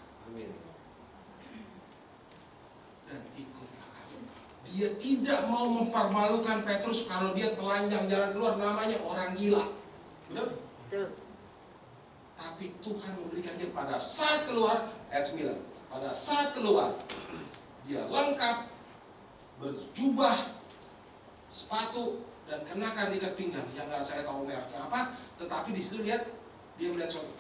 Dan ikutlah aku. Dia tidak mau mempermalukan Petrus kalau dia telanjang jalan keluar, namanya orang gila. Benar? Tapi Tuhan memberikan dia pada saat keluar, ayat 9. Pada saat keluar, dia lengkap, berjubah, sepatu, dan kenakan ikat pinggang. Yang nggak saya tahu mereknya apa, tetapi di situ lihat, dia melihat suatu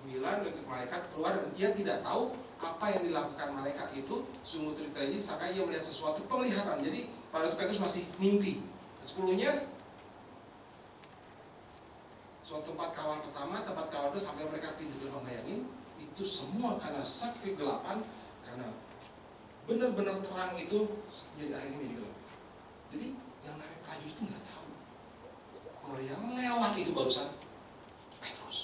9, malaikat keluar, dan dia tidak tahu apa yang dilakukan malaikat itu. Sungguh terjadi, sangka ia melihat sesuatu penglihatan. Jadi pada itu Petrus masih mimpi. 10-nya, suatu tempat kawal pertama, tempat kawal kedua, sampai mereka pintu gerbang, bayangin, itu semua karena sakit kegelapan, karena benar-benar terang itu jadi akhirnya menjadi gelap. Jadi yang namanya prajurit itu nggak tahu bahwa yang lewat itu barusan Petrus.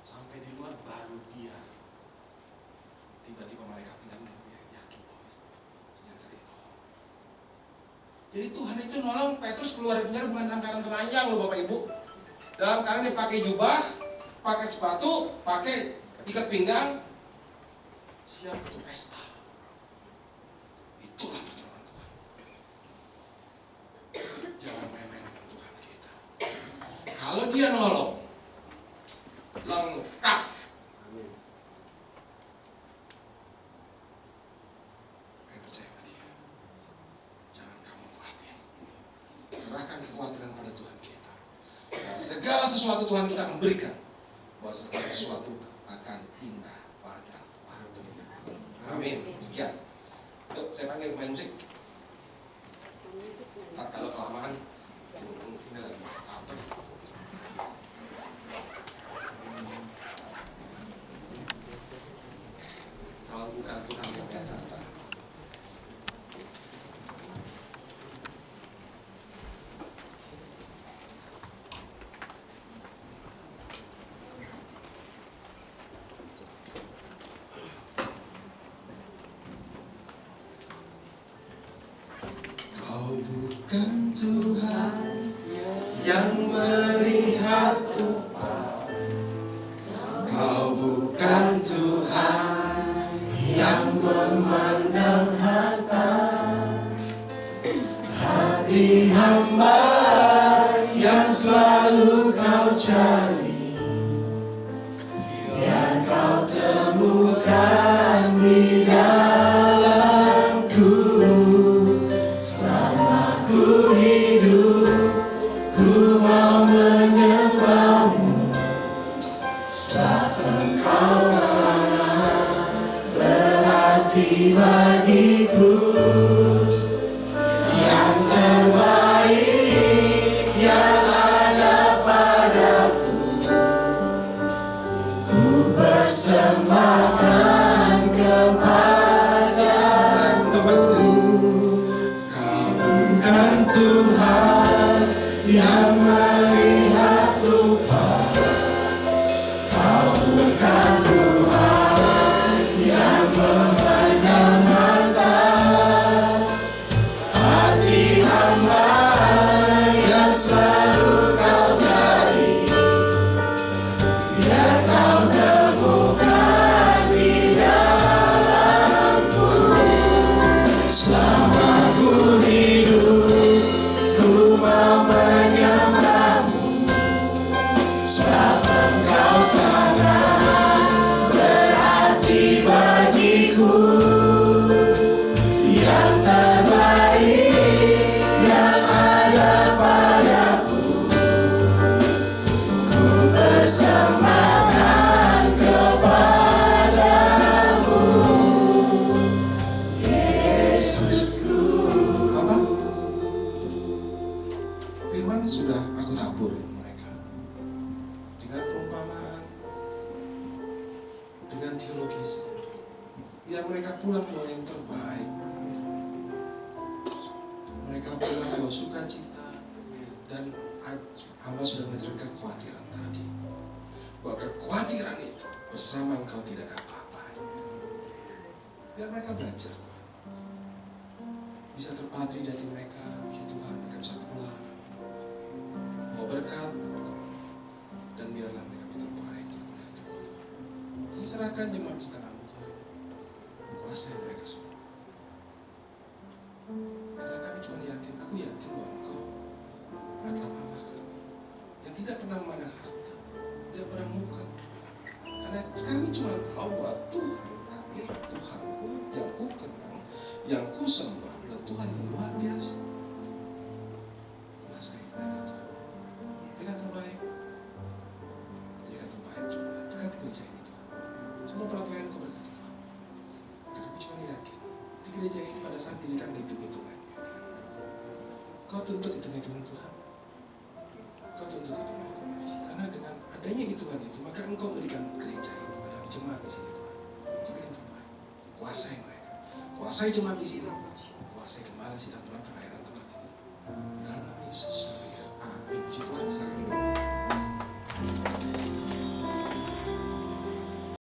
Sampai di luar baru dia tiba-tiba malaikat tinggal dan dia yakin bahwa ternyata dia nolong. Jadi Tuhan itu nolong Petrus keluar dari penjara bukan dalam keadaan telanjang loh Bapak Ibu. Dalam keadaan dia pakai jubah, pakai sepatu, pakai ikat pinggang, siap untuk pesta. Itulah pertolongan Tuhan. Jangan main-main dengan Tuhan kita. Kalau dia nolong, lengkap. Saya percaya sama dia. Jangan kamu khawatir. Serahkan kekhawatiran pada Tuhan kita. Dan segala sesuatu Tuhan kita akan berikan. Bahwa segala sesuatu akan indah pada waktunya. Amin. Sekian. Yuk, saya panggil pemain musik. Ntar kalau kelamaan, ini lagi lapar. Kalau bukan Tuhan yang punya harta. Kau bukan Tuhan yang melihat rupa. Kau bukan Tuhan yang memandang harta. Hati hamba yang selalu kau cari, biar kau temukan di dalamku. Selama ku hidup, ku mau menyembahmu, sebab engkau sangat berarti bagiku. Yang terbaik yang ada padaku, ku persembahkan kepadamu. Kau bukan Tuhan yang melihat rupa. Kau Persembahan kepadamu, Yesusku. Apa? Firman sudah aku tabur mereka dengan perumpamaan, dengan teologis, biar mereka pulang bawa yang terbaik. Mereka pulang bawa sukacita, dan Allah sudah mengajarkan kekhawatiran tadi, bahwa kekhawatiran itu bersama engkau tidak ada apa-apa. Biar mereka belajar, bisa terpatri di hati mereka, puji Tuhan, mereka bisa pulang bawa berkat, dan biarlah mereka yang terbaik termuliaan Tuhan. Serahkan jemaat sedangkanmu Tuhan, kuasai mereka semua. Karena kami cuma yakin, aku yakin bahwa engkau adalah Allah kami yang tidak pernah memandang harta, tidak pernah muka. Karena kami cuma tahu bahwa Tuhan kami, Tuhanku yang ku kenal, yang ku sembah adalah Tuhan yang luar biasa. Kuasai mereka Tuhan, mereka terbaik, Tuhan. Berkati gereja ini Tuhan. Semua peraturan Kau berkati Tuhan. Karena kami cuma yakin di gereja ini pada saat dirikan hitung-hitungannya, Kau tuntut hitung-hitungan Tuhan. Kau tuntut hitungan-hitungan ini. Karena dengan adanya hitungan itu, maka Engkau berikan gereja ini kepada jemaat di sini Tuhan. Kau berikan terbaik. Kuasai mereka. Kuasai jemaat di sini. Kuasai kembali sidang penata layanan tempat ini. Dalam nama Yesus.